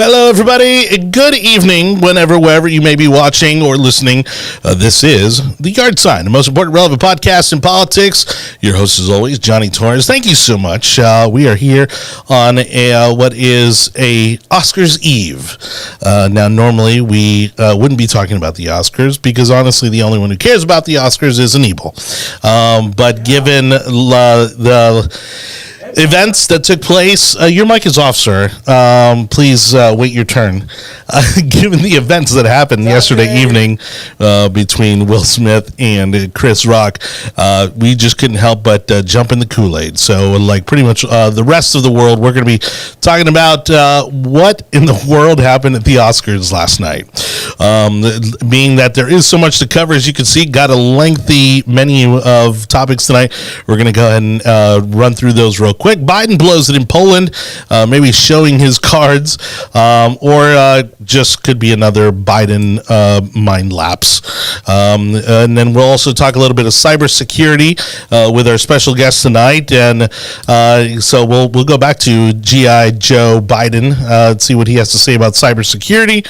Hello, everybody. Good evening, wherever you may be watching or listening. This is The Yard Sign, the most important relevant podcast in politics. Your host, as always, Jonny Torres. Thank you so much. We are here on what is a Oscars Eve. Now, normally we wouldn't be talking about the Oscars because, honestly, the only one who cares about the Oscars is Anibal. But given the events that took place. Your mic is off, sir. Please wait your turn. Given the events that happened yesterday evening between Will Smith and Chris Rock, we just couldn't help but jump in the Kool-Aid. So, like pretty much the rest of the world, we're going to be talking about what in the world happened at the Oscars last night. Being that there is so much to cover, as you can see, got a lengthy menu of topics tonight. We're going to go ahead and run through those real quick. Biden blows it in Poland, maybe showing his cards, or just could be another Biden mind lapse. And then we'll also talk a little bit of cybersecurity with our special guest tonight. And so we'll go back to G.I. Joe Biden and see what he has to say about cybersecurity,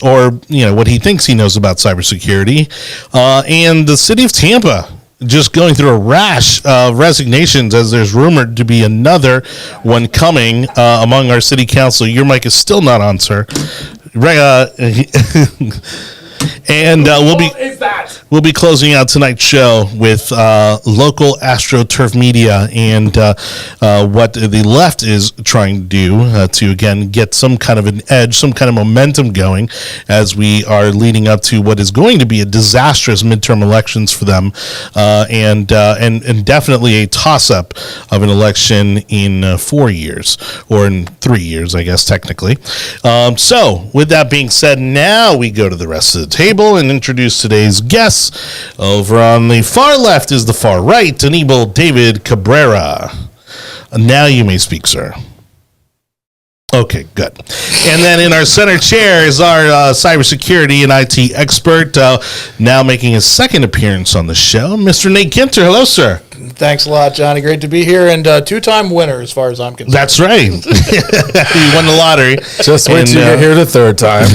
or what he thinks he knows about cybersecurity. And the city of Tampa just going through a rash of resignations, as there's rumored to be another one coming among our city council. Your mic is still not on, sir. And we'll be closing out tonight's show with local Astroturf media and what the left is trying to do to, again, get some kind of an edge, some kind of momentum going as we are leading up to what is going to be a disastrous midterm elections for them, and definitely a toss-up of an election in 4 years, or in 3 years, I guess, technically. So, with that being said, now we go to the rest of the table and introduce today's guests. Over on the far left is the far right, Anibal David Cabrera. Now you may speak, sir. Okay, good. And then in our center chair is our cybersecurity and IT expert, now making his second appearance on the show, Mr. Nate Ginter. Hello, sir. Thanks a lot, Johnny. Great to be here, and two-time winner as far as I'm concerned. That's right. You won the lottery. Just wait till you get here the third time.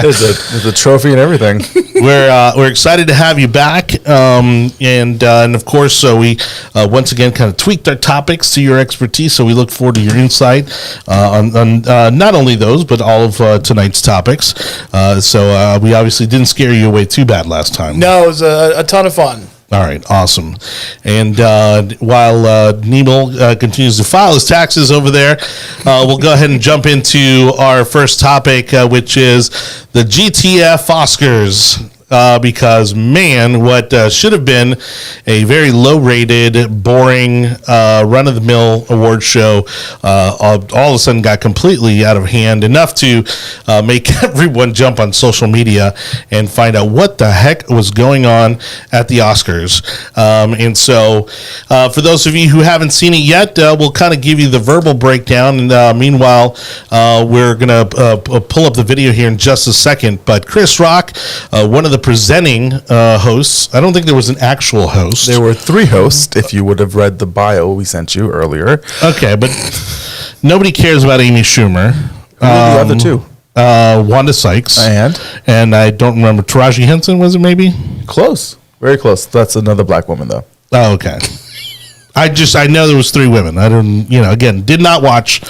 There's a trophy and everything. We're excited to have you back, and of course, so we once again kind of tweaked our topics to your expertise. So we look forward to your insight on not only those but all of tonight's topics. So we obviously didn't scare you away too bad last time. No, it was a ton of fun. All right, awesome. And while Anibal continues to file his taxes over there, we'll go ahead and jump into our first topic, which is the GTF Oscars. Because, man, what should have been a very low-rated, boring, run-of-the-mill award show all of a sudden got completely out of hand, enough to make everyone jump on social media and find out what the heck was going on at the Oscars. And so, for those of you who haven't seen it yet, we'll kind of give you the verbal breakdown. And meanwhile, we're going to pull up the video here in just a second. But Chris Rock, one of the presenting hosts. I don't think there was an actual host. There were 3 hosts, if you would have read the bio we sent you earlier. Okay, but nobody cares about Amy Schumer. Who were the other 2? Wanda Sykes. And I don't remember. Taraji Henson, was it maybe? Close. Very close. That's another black woman, though. Oh, okay. I know there was 3 women. I don't, again, did not watch,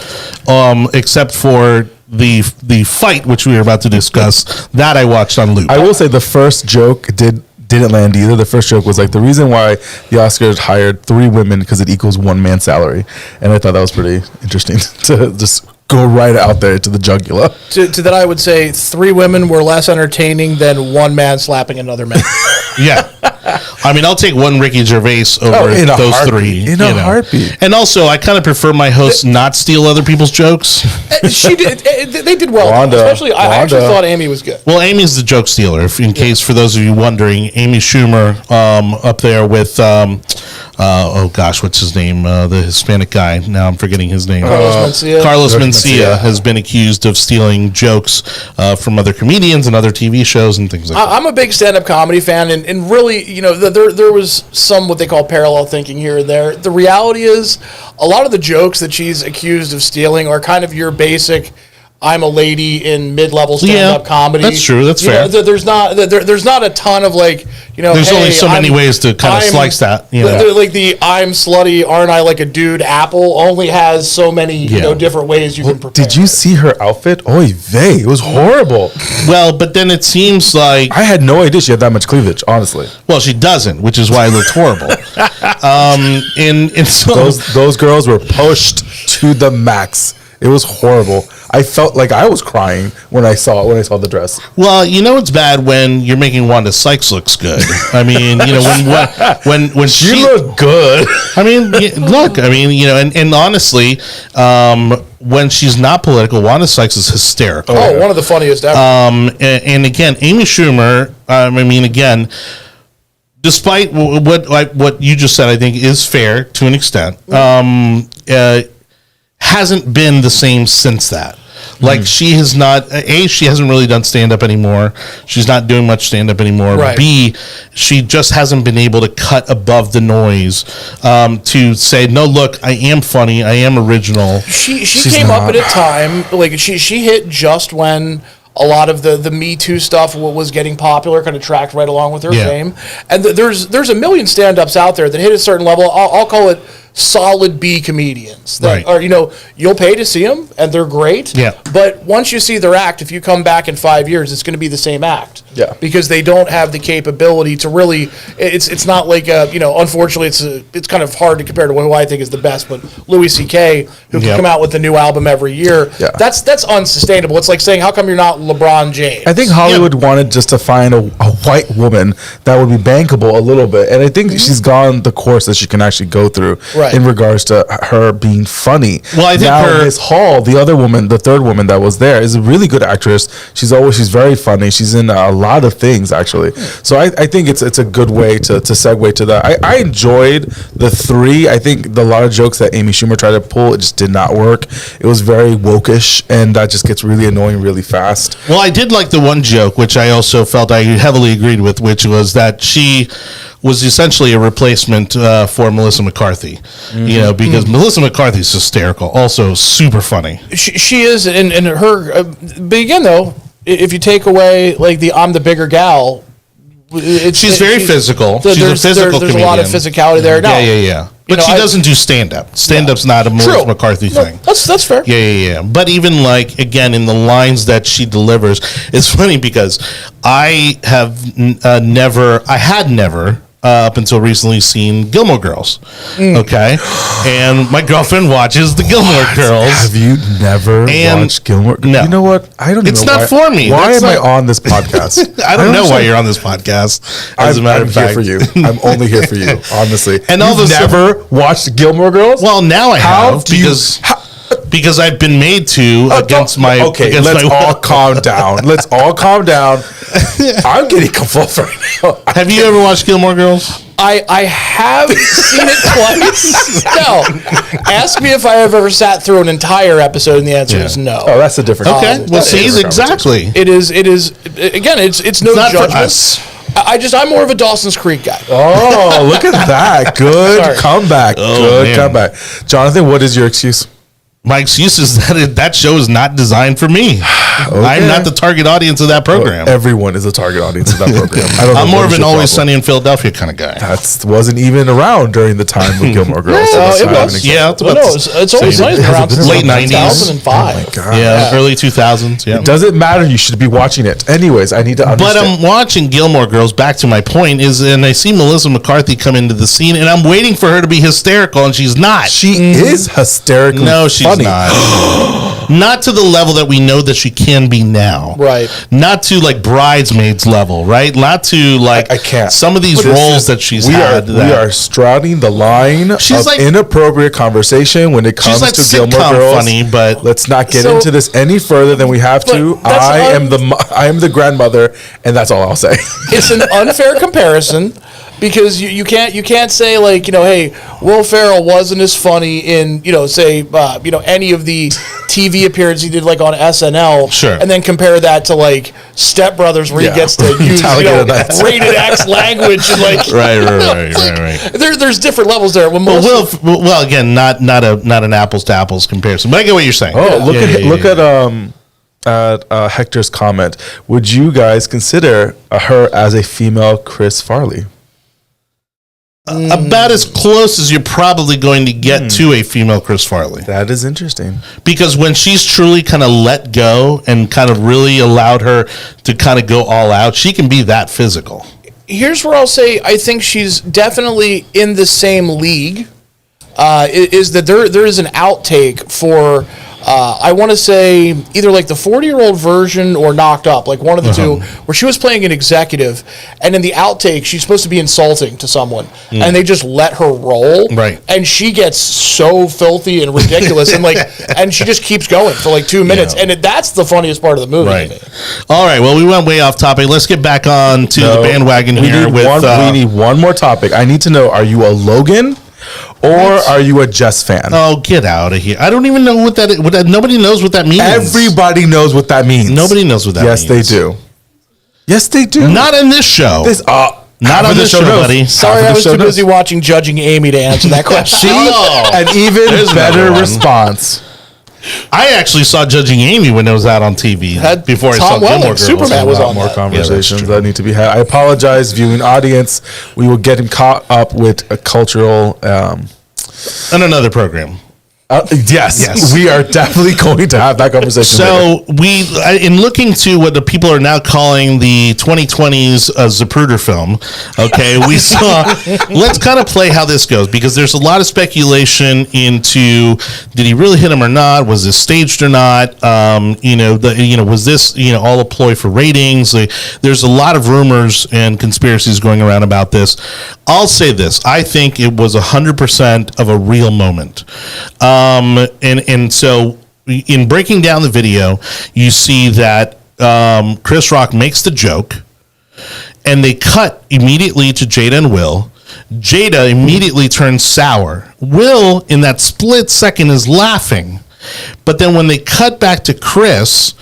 except for the fight, which we were about to discuss, that I watched on loop. I will say the first joke didn't land either. The first joke was like the reason why the Oscars hired 3 women because it equals 1 man's salary, and I thought that was pretty interesting to just go right out there to the jugular. To that, I would say 3 women were less entertaining than 1 man slapping another man. Yeah. I mean, I'll take one Ricky Gervais over those 3. In a heartbeat. And also, I kind of prefer my hosts not steal other people's jokes. She did. They did well. Especially, I actually thought Amy was good. Well, Amy's the joke stealer. In case, for those of you wondering, Amy Schumer up there with, what's his name? The Hispanic guy. Now I'm forgetting his name. Carlos Mencia has been accused of stealing jokes from other comedians and other TV shows and things like that. I'm a big stand-up comedy fan, and really, there was some what they call parallel thinking here and there. The reality is, a lot of the jokes that she's accused of stealing are kind of your basic I'm a lady in mid-level stand-up comedy. That's true. That's fair. There's not a ton of like, There's only so many ways to kind of slice that. Like the I'm slutty, aren't I like a dude? Apple only has so many different ways you can prepare. Did you see her outfit? Oy vey, it was horrible. Well, but then it seems like I had no idea she had that much cleavage. Honestly, well, she doesn't, which is why it looked horrible. And so those girls were pushed to the max. It was horrible. I felt like I was crying when I saw the dress. Well, it's bad when you're making Wanda Sykes looks good. I mean, when She looked good. I mean, look. I mean, and honestly, when she's not political, Wanda Sykes is hysterical. Oh, one of the funniest ever. And again, Amy Schumer. I mean, again, despite what you just said, I think is fair to an extent. Hasn't been the same since that. Like she has not. She hasn't really done stand up anymore. She's not doing much stand up anymore. Right. B, she just hasn't been able to cut above the noise to say, no, look, I am funny. I am original. She came up at a time like she hit just when a lot of the Me Too stuff was getting popular, kind of tracked right along with her fame. And there's a million stand-ups out there that hit a certain level. I'll call it solid B comedians that are, you'll pay to see them and they're great. Yeah. But once you see their act, if you come back in 5 years, it's going to be the same act. Yeah. Because they don't have the capability to really, it's not like, unfortunately it's kind of hard to compare to who I think is the best, but Louis C.K., who can come out with a new album every year. Yeah. That's unsustainable. It's like saying, how come you're not LeBron James? I think Hollywood wanted just to find a white woman that would be bankable a little bit. And I think she's gone the course that she can actually go through in regards to her being funny. Well, I think now Miss Hall, the other woman, the third woman that was there, is a really good actress. She's very funny. She's in a lot of things, actually. So I think it's a good way to segue to that. I enjoyed the three. I think a lot of jokes that Amy Schumer tried to pull, it just did not work. It was very woke-ish, and that just gets really annoying really fast. Well, I did like the one joke, which I also felt I heavily agreed with, which was that she was essentially a replacement for Melissa McCarthy, because Melissa McCarthy's hysterical, also super funny. She is, and her. But again, though, if you take away like the I'm the bigger gal, she's very physical. She's a physical comedian. There's a lot of physicality there. Now, yeah. But she doesn't do stand-up. Stand-up's not a Melissa McCarthy thing. That's fair. Yeah. But even like, again, in the lines that she delivers, it's funny because I have never up until recently seen Gilmore Girls. Okay. And my girlfriend watches the Gilmore Girls. Have you never watched Gilmore Girls? No. You know what? I don't know. It's not for me. Why am I on this podcast? I don't know why you're on this podcast. As a matter of fact. I'm here for you. I'm only here for you, honestly. And all You've never watched Gilmore Girls? Well, now I have because I've been made to against my. Okay, let's all calm down. Let's all calm down. I'm getting confused right now. Have you ever watched Gilmore Girls? I have seen it twice. No. Ask me if I have ever sat through an entire episode, and the answer is no. Oh, that's a different. Okay, well, see, exactly. It is. Again, it's no judgment. For us. I'm more of a Dawson's Creek guy. Oh, look at that! Good comeback. Good comeback. Jonathan, what is your excuse? My excuse is that that show is not designed for me. I'm not the target audience of that program. Everyone is a target audience of that program. I'm more of an Always Sunny in Philadelphia kind of guy. That wasn't even around during the time of Gilmore Girls. It was. Yeah, it's Always Sunny around since late 90s. 2005. Oh my God. Yeah, early 2000s. Yeah. It doesn't matter. You should be watching it. Anyways, I need to understand. But I'm watching Gilmore Girls. Back to my point and I see Melissa McCarthy come into the scene, and I'm waiting for her to be hysterical, and she's not. She is hysterical. No, she's funny. not. Not to the level that we know that she can be now. Right. Not to like Bridesmaids level, right? Not to like I can't. Some of these roles that she's had. We are striding the line of like, inappropriate conversation when it comes like to Gilmore Girls. Funny, but let's not get into this any further than we have to. I am the grandmother, and that's all I'll say. It's an unfair comparison. Because you can't say like, hey, Will Ferrell wasn't as funny in, say, any of the TV appearances he did like on SNL. Sure. And then compare that to like Step Brothers where he gets to use rated X language and like right. There's different levels there. Well, again, not an apples to apples comparison, but I get what you're saying. Oh, look at at Hector's comment. Would you guys consider her as a female Chris Farley? About as close as you're probably going to get to a female Chris Farley. That is interesting. Because when she's truly kind of let go and kind of really allowed her to kind of go all out, she can be that physical. Here's where I'll say I think she's definitely in the same league. Is that there is an outtake for I want to say either like the 40-year-old version or Knocked Up, like one of the two, where she was playing an executive, and in the outtake she's supposed to be insulting to someone, and they just let her roll, right? And she gets so filthy and ridiculous, and and she just keeps going for like 2 minutes, and that's the funniest part of the movie. Right. All right. Well, we went way off topic. Let's get back on to the bandwagon here. We need one more topic. I need to know: are you a Logan? Or are you a Jess fan? Oh, get out of here. I don't even know what that is. Nobody knows what that means. Everybody knows what that means. Nobody knows what that means. Yes, they do. Yes, they do. Not in this show. Not on this show, buddy. Sorry, I was too busy watching Judging Amy to answer that question. An even better response. I actually saw Judging Amy when it was out on TV before I saw Gilmore Girls. Superman was on more conversations that need to be had. I apologize, viewing audience. We will get him caught up with a cultural and another program. Yes, we are definitely going to have that conversation. So in looking to what the people are now calling the 2020s Zapruder film, okay, we saw. Let's kind of play how this goes, because there's a lot of speculation into did he really hit him or not? Was this staged or not? Was this all a ploy for ratings? There's a lot of rumors and conspiracies going around about this. I'll say this: I think it was 100% of a real moment. And so in breaking down the video, you see that Chris Rock makes the joke, and they cut immediately to Jada and Will. Jada immediately turns sour. Will, in that split second, is laughing. But then when they cut back to Chris,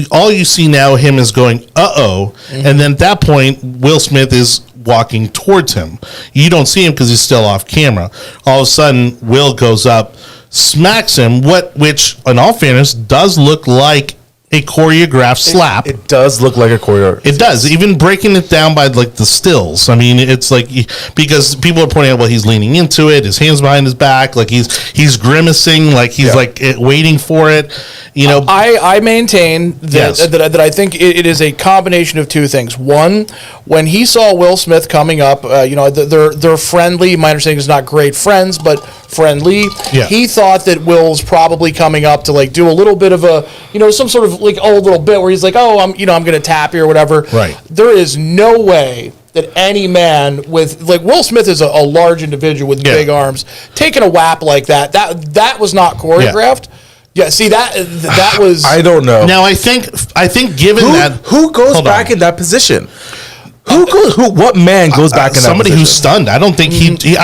all you see now him is going, uh-oh. And then at that point, Will Smith is walking towards him. You don't see him because he's still off camera. All of a sudden, Will goes up, smacks him, which, in all fairness, does look like a choreographed slap. It does look like a choreograph. It does, even breaking it down by like the stills. I mean, it's like, because people are pointing out, well, he's leaning into it, his hands behind his back, like he's grimacing, like he's waiting for it. I maintain that I think it is a combination of two things. One, when he saw Will Smith coming up, they're friendly. My understanding is not great friends, but friendly. Yeah. He thought that Will's probably coming up to like do a little bit of a, some sort of like old little bit where he's like, oh, I'm going to tap you or whatever. Right. There is no way that any man with, like, Will Smith is a large individual with big arms, taking a whap like that was not choreographed. Yeah, see, that was... I don't know. Now, I think given who goes back in that position? What man goes back in that position? Somebody who's stunned. I don't think he didn't.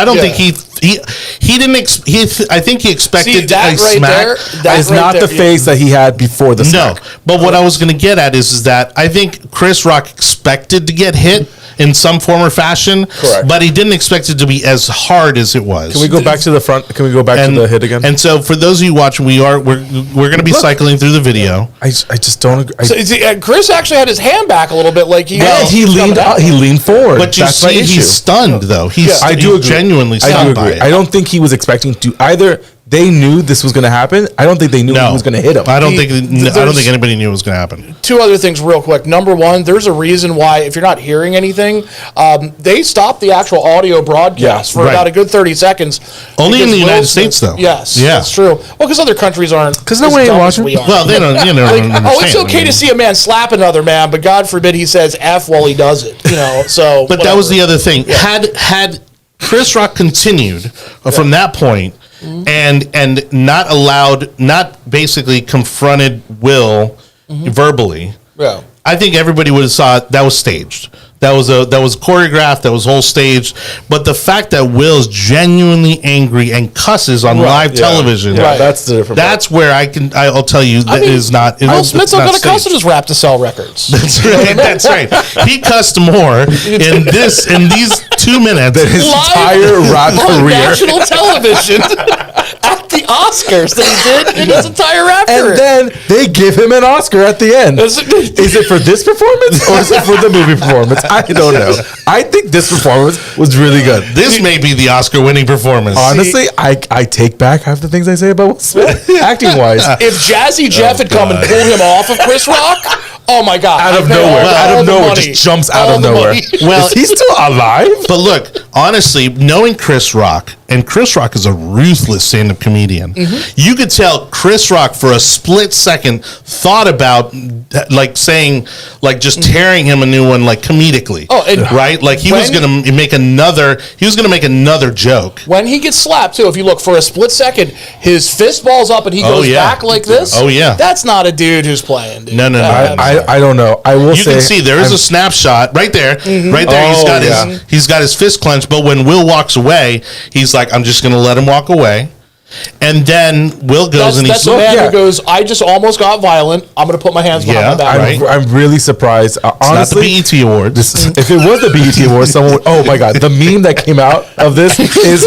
I think he expected a smack. That is not the face that he had before the smack. No, but what I was going to get at is that I think Chris Rock expected to get hit in some form or fashion. Correct. But he didn't expect it to be as hard as it was. Can we go back to the front? Can we go back to the hit again? And so, for those of you watching, we're going to be cycling through the video. I just don't agree. So, Chris actually had his hand back a little bit, like he leaned forward. But you see, he's stunned though. I do agree. Genuinely stunned. I do agree. I don't think he was expecting to either. They knew this was going to happen. I don't think they knew he was going to hit him. I don't think anybody knew it was going to happen. Two other things real quick. Number one, there's a reason why, if you're not hearing anything, they stopped the actual audio broadcast for about a good 30 seconds. Only in the United States, though. Yes, that's true. Well, because other countries aren't. Because no one ain't watching. Well, they don't. It's okay to see a man slap another man, but God forbid he says F while he does it. So. But that was the other thing. Yeah. Had Chris Rock continued from that point. And not basically confronted Will verbally. Yeah. I think everybody would have saw it, that was staged. That was choreographed. That was whole staged. But the fact that Will's genuinely angry and cusses on live television, that's the difference. That's where I'll tell you that is not. Will Smith's not going to cuss in his rap to sell records. That's right. That's right. He cussed more in these 2 minutes than his entire rap career. National television. At the Oscars that he did in his entire rap career. And then they give him an Oscar at the end. Is it for this performance or is it for the movie performance? I don't know. I think this performance was really good. This may be the Oscar-winning performance. Honestly, I take back half the things I say about Will Smith, acting-wise. If Jazzy Jeff had come and pulled him off of Chris Rock, oh my God. Out of nowhere, just jumps out of nowhere. Well, is he still alive? But look, honestly, knowing Chris Rock, and Chris Rock is a ruthless stand-up comedian, you could tell Chris Rock for a split second thought about like saying, like just tearing him a new one, like comedically. Oh, and right? Like he was gonna make another joke. When he gets slapped too, if you look for a split second, his fist balls up and he goes back like this. Oh yeah. That's not a dude who's playing, dude. No. I don't know. I will say. You can see there is a snapshot right there. Right there. He's got his fist clenched, but when Will walks away, he's like, I'm just gonna let him walk away. And then Will goes and that's the man who goes, I just almost got violent. I'm going to put my hands behind my back. I'm really surprised. Honestly, not the BET Awards. If it was the BET Awards, someone would, oh my God, the meme that came out of this is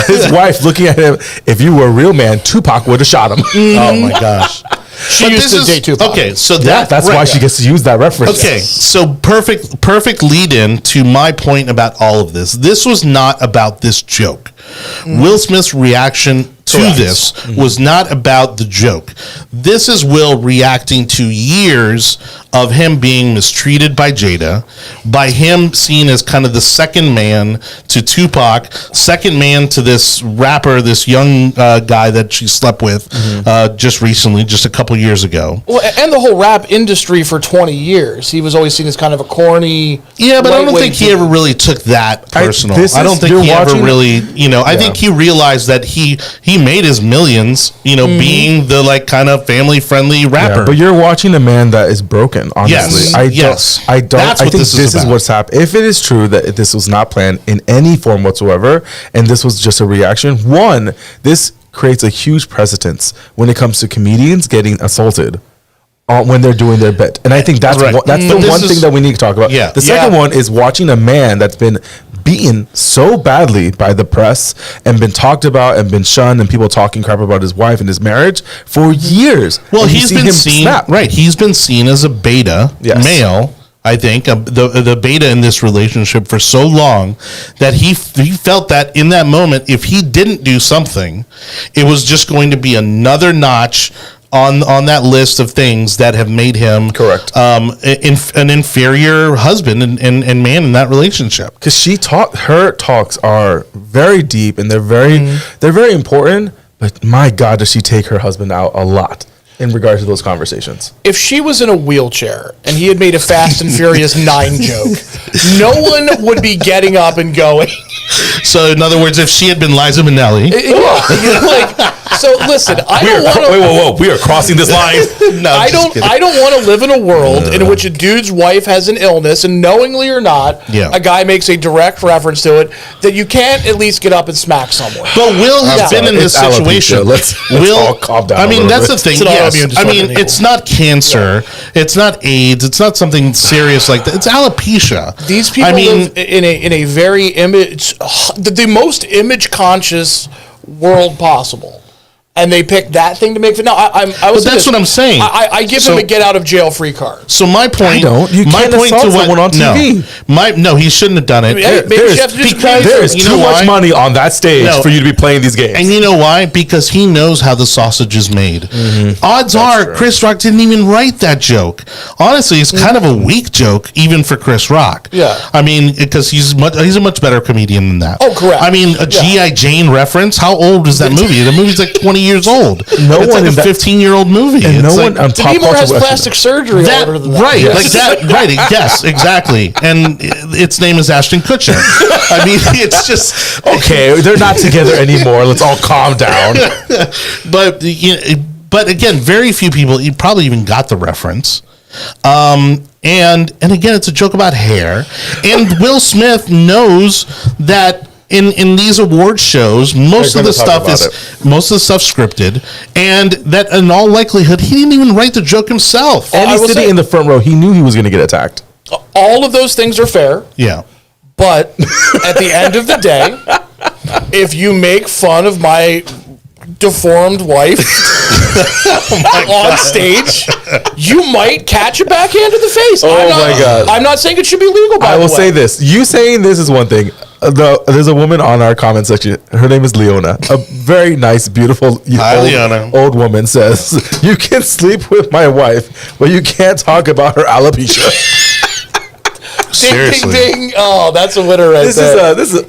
his wife looking at him. If you were a real man, Tupac would have shot him. Oh my gosh. She used to date Tupac. Okay, so that's why she gets to use that reference. Okay, so perfect lead in to my point about all of this. This was not about this joke. Will Smith's reaction to this was not about the joke. This is Will reacting to years of him being mistreated by Jada, by him seen as kind of the second man to Tupac, second man to this rapper, this young guy that she slept with just recently, just a couple years ago. Well, and the whole rap industry for 20 years. He was always seen as kind of a corny. Yeah, but I don't think he ever really took that personal. I don't think he ever really, I think he realized that he made his millions, being the like kind of family friendly rapper. Yeah, but you're watching a man that is broken, honestly. I don't I think this is what's happened. If it is true that this was not planned in any form whatsoever, and this was just a reaction, this creates a huge precedence when it comes to comedians getting assaulted when they're doing their bit. And I think that's the one thing that we need to talk about. Yeah. The second one is watching a man that's been beaten so badly by the press and been talked about and been shunned and people talking crap about his wife and his marriage for years. Well, he's been seen, he's been seen as a beta male, I think, the beta in this relationship for so long that he felt that in that moment, if he didn't do something, it was just going to be another notch on that list of things that have made him an inferior husband and man in that relationship. Because her talks are very deep and they're very important. But my God, does she take her husband out a lot in regard to those conversations? If she was in a wheelchair and he had made a Fast and Furious 9 joke, no one would be getting up and going. So, in other words, if she had been Liza Minnelli. So listen, we are crossing this line. No, I don't want to live in a world in which a dude's wife has an illness and knowingly or not, a guy makes a direct reference to it that you can't at least get up and smack someone. But Will has been in this situation. Let's all calm down. I mean, that's the thing. It's it's not cancer. Yeah. It's not AIDS. It's not something serious like that. It's alopecia. These people live in a very the most image conscious world possible. And they picked that thing to make it. No, that's what I'm saying. I give him a get out of jail free card. So my point. You can't assault someone on TV. No, he shouldn't have done it. There is too much money on that stage for you to be playing these games. And you know why? Because he knows how the sausage is made. Odds are Chris Rock didn't even write that joke. Honestly, it's kind of a weak joke, even for Chris Rock. Yeah. I mean, because he's a much better comedian than that. Oh, correct. I mean, a G.I. Jane reference. How old is that movie? The movie's like 20 years old. It's like a 15-year-old movie. And it's no one on top Demi Moore has plastic surgery older than that. Right, like that. Right, yes, exactly. And its name is Ashton Kutcher. I mean, it's just okay. They're not together anymore. Let's all calm down. But again, very few people probably even got the reference. And again, it's a joke about hair. And Will Smith knows that in these award shows, most of the stuff's scripted, and that in all likelihood he didn't even write the joke himself. And he's sitting in the front row. He knew he was going to get attacked. All of those things are fair. Yeah. But at the end of the day, if you make fun of my deformed wife on stage, you might catch a backhand to the face. My God. I'm not saying it should be legal, by the way. I will say this. You saying this is one thing. There's a woman on our comment section. Her name is Leona. A very nice, beautiful old woman says, "You can sleep with my wife, but you can't talk about her alopecia." Seriously. Ding, ding, ding. Oh, that's a winner right there. This is.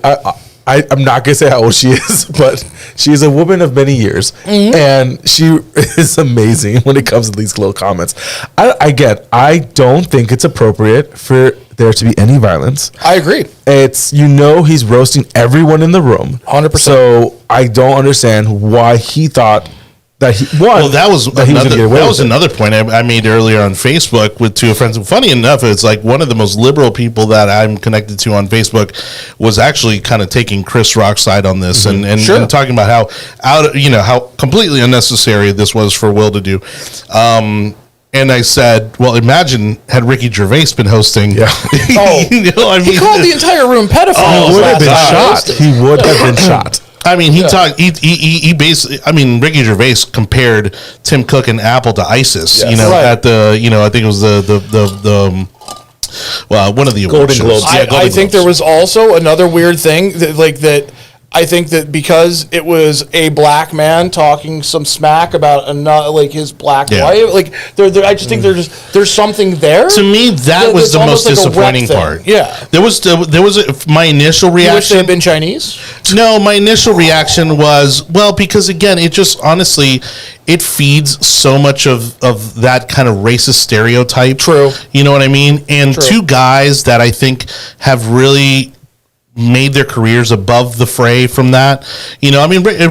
I'm not gonna say how old she is, but she's a woman of many years, and she is amazing when it comes to these little comments. I don't think it's appropriate for there to be any violence. I agree. It's he's roasting everyone in the room, 100%. So I don't understand why he thought that he won. Well, that was another point I made earlier on Facebook with two friends. Funny enough, it's like one of the most liberal people that I'm connected to on Facebook was actually kind of taking Chris Rock's side on this and talking about how completely unnecessary this was for Will to do. And I said, well, imagine had Ricky Gervais been hosting. Yeah. He called the entire room pedophiles. He would have been shot. He would have been shot. I mean, he basically, Ricky Gervais compared Tim Cook and Apple to ISIS, at the, I think it was the one of the Golden Globes. I think there was also another weird thing that I think that because it was a black man talking some smack about his black wife, I just think there's something there. To me, that was the most disappointing part. Yeah, there was my initial reaction. You wish they had been Chinese? No, my initial reaction was because again, it just honestly it feeds so much of that kind of racist stereotype. True, you know what I mean? And two guys that I think have really made their careers above the fray from that.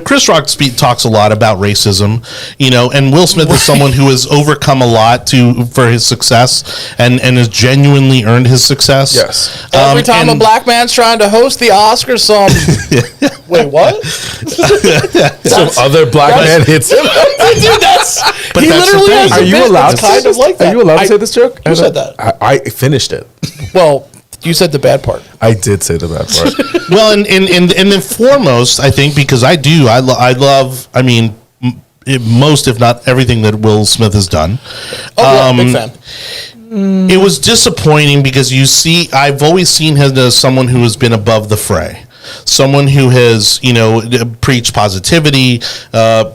Chris Rock talks a lot about racism, and Will Smith is someone who has overcome a lot for his success and has genuinely earned his success. Yes. Every time a black man's trying to host the Oscars, wait, what? Some other black man hits him. Dude, he literally has Are you allowed to kind of like that. Are you allowed to say this joke? Who said that? I finished it. Well, you said the bad part. I did say the bad part. Well, and then foremost, I think because I love, most if not everything that Will Smith has done. Big fan. It was disappointing because I've always seen him as someone who has been above the fray. Someone who has, preached positivity,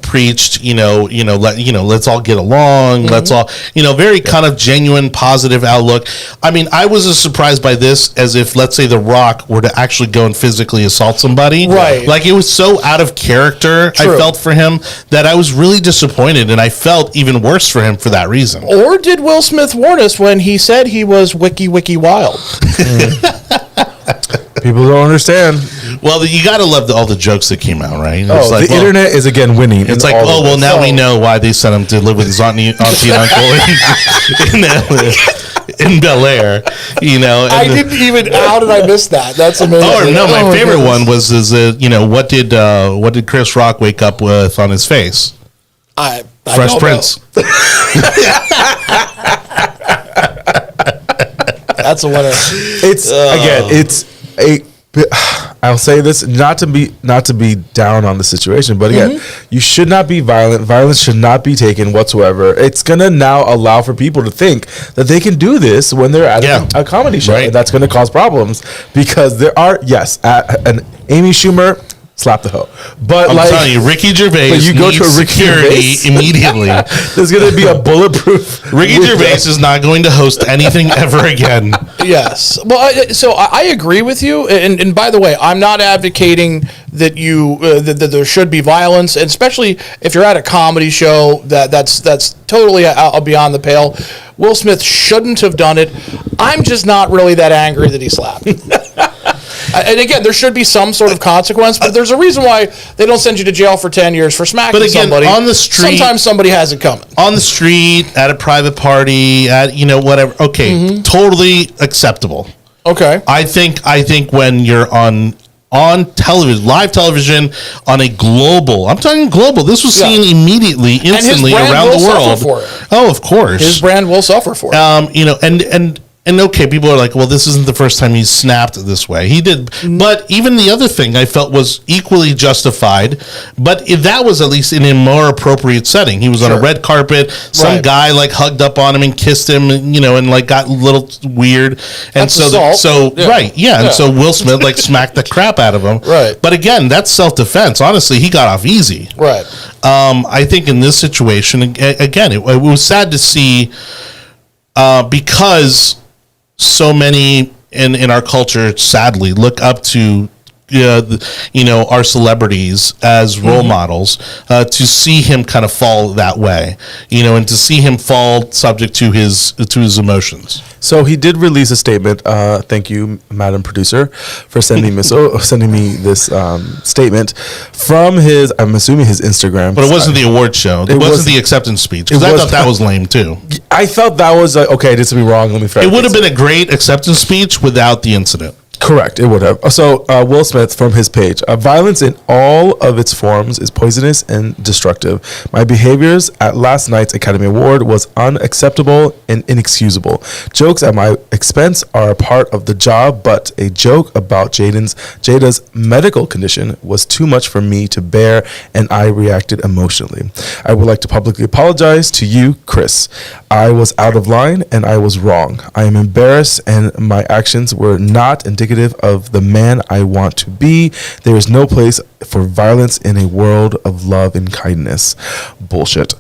preached, let's all get along. Let's all, very kind of genuine, positive outlook. I was as surprised by this as if, let's say, The Rock were to actually go and physically assault somebody. Right. Like, it was so out of character, True. I felt for him, that I was really disappointed, and I felt even worse for him for that reason. Or did Will Smith warn us when he said he was wiki wild? People don't understand. Well, you got to love all the jokes that came out, right? The internet is again winning. It's like, now we know why they sent him to live with his auntie and uncle in Bel Air. I didn't even. How did I miss that? That's amazing. Oh no, my favorite one was what did Chris Rock wake up with on his face? I Fresh Prince. That's a winner. I'll say this not to be down on the situation, but again, you should not be violent. Violence should not be taken whatsoever. It's gonna now allow for people to think that they can do this when they're at a comedy show, and that's gonna cause problems because there are an Amy Schumer. Slap the hoe. But I'm telling you, Ricky Gervais you go to a Ricky security Gervais? Immediately. There's going to be a bulletproof. Ricky Gervais is not going to host anything ever again. Yes. Well, so I agree with you. And by the way, I'm not advocating that that there should be violence, and especially if you're at a comedy show. That's totally beyond the pale. Will Smith shouldn't have done it. I'm just not really that angry that he slapped. And again, there should be some sort of consequence, but there's a reason why they don't send you to jail for 10 years for smacking somebody. On the street, sometimes somebody has it coming. On the street, at a private party, at whatever. Okay, totally acceptable. Okay, I think when you're on television, live television, on a global. I'm talking global. This was seen immediately, instantly around the world. For it. Oh, of course, his brand will suffer for it. And And okay, people are like, well, this isn't the first time he's snapped this way. He did. But even the other thing I felt was equally justified. But that was at least in a more appropriate setting. He was on a red carpet. Some guy like hugged up on him and kissed him, and like got a little weird. And That's assault. And so Will Smith like smacked the crap out of him. Right. But again, that's self-defense. Honestly, he got off easy. Right. I think in this situation, again, it was sad to see because so many in our culture, sadly, look up to our celebrities as role models, to see him kind of fall that way, and to see him fall subject to his emotions. So he did release a statement. Thank you, Madam Producer, for sending me this statement from his, I'm assuming his Instagram. But it wasn't the award show. It wasn't the acceptance speech, because I thought that was lame too. I felt that was like, okay, I did something wrong. Let me. It would have been a great acceptance speech without the incident. Correct, it would have. So Will Smith, from his page, violence in all of its forms is poisonous and destructive. My behaviors at last night's Academy Award was unacceptable and inexcusable. Jokes at my expense are a part of the job, but a joke about Jada's medical condition was too much for me to bear, and I reacted emotionally. I would like to publicly apologize to you, Chris. I was out of line and I was wrong. I am embarrassed, and my actions were not indicative of the man I want to be. There is no place for violence in a world of love and kindness. Bullshit.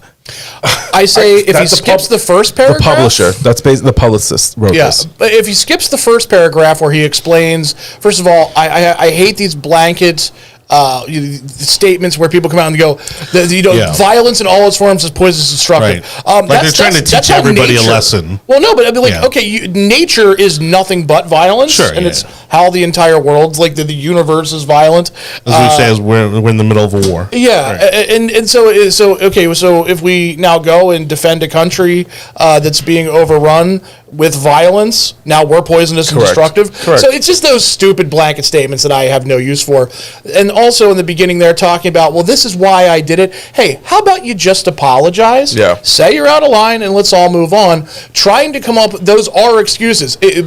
I say if he skips the first paragraph. The publisher. That's basically the publicist wrote this. But if he skips the first paragraph where he explains, first of all, I hate these blanket statements where people come out and go, violence in all its forms is poisonous and destructive. Right. Like they're trying to teach everybody a lesson. Well, no, but I'd be like, okay, nature is nothing but violence, and it's how the entire world's like the universe is violent. As we say, as we're in the middle of a war. Yeah, right. and so if we now go and defend a country that's being overrun with violence, now we're poisonous and destructive. Correct. So it's just those stupid blanket statements that I have no use for. And also in the beginning they're talking about, well, this is why I did it. Hey, how about you just apologize? Yeah. Say you're out of line and let's all move on. Trying to come up, those are excuses. It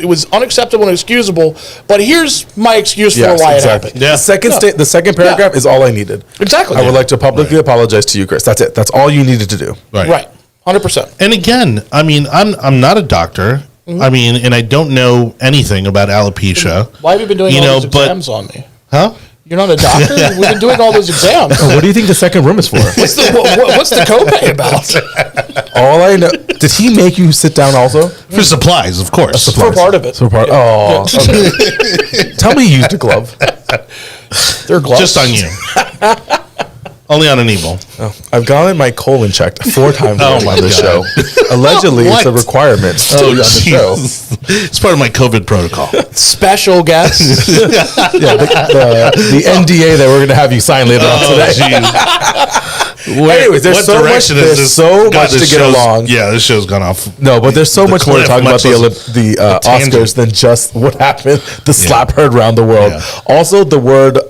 was unacceptable and excusable, but here's my excuse for why it happened. Yeah. The second paragraph is all I needed. Exactly. I would like to publicly apologize to you, Chris. That's it. That's all you needed to do. Right. 100%. And again, I mean, I'm not a doctor. Mm-hmm. I mean, and I don't know anything about alopecia. Why have you been doing all those exams on me? Huh? You're not a doctor? We've been doing all those exams. What do you think the second room is for? What's the copay about? All I know, did he make you sit down also? For supplies, of course. For part of it. Oh, okay. Tell me you used a glove. They're gloves. Just on you. Only on Anibal. Oh, I've gotten my colon checked 4 times on this show. Allegedly, it's a requirement to be on the show. It's part of my COVID protocol. Special guests. The NDA that we're going to have you sign later on today. Anyways, there's so much to get along. Yeah, this show's gone off. No, but there's so much more to talk about the Oscars than just what happened. The slap heard around the world. Yeah. Also, the word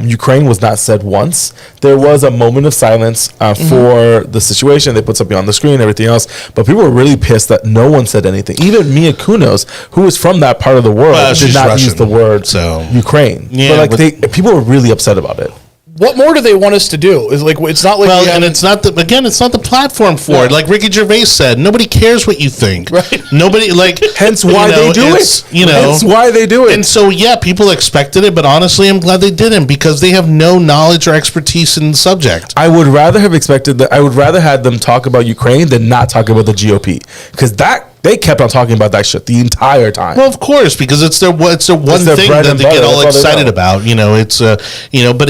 Ukraine was not said once. There was a moment of silence for the situation. They put something on the screen, everything else. But people were really pissed that no one said anything. Even Mia Kunos, who is from that part of the world, did not use the word Ukraine. Yeah, but people were really upset about it. What more do they want us to do? It's not like and it's not the platform for it. Like Ricky Gervais said, nobody cares what you think. Right. Nobody hence why they do it. Hence why they do it. And so people expected it, but honestly, I'm glad they didn't because they have no knowledge or expertise in the subject. I would rather have expected that. I would rather had them talk about Ukraine than not talk about the GOP because they kept on talking about that shit the entire time. Well, of course, because it's their one thing that they get all excited about. But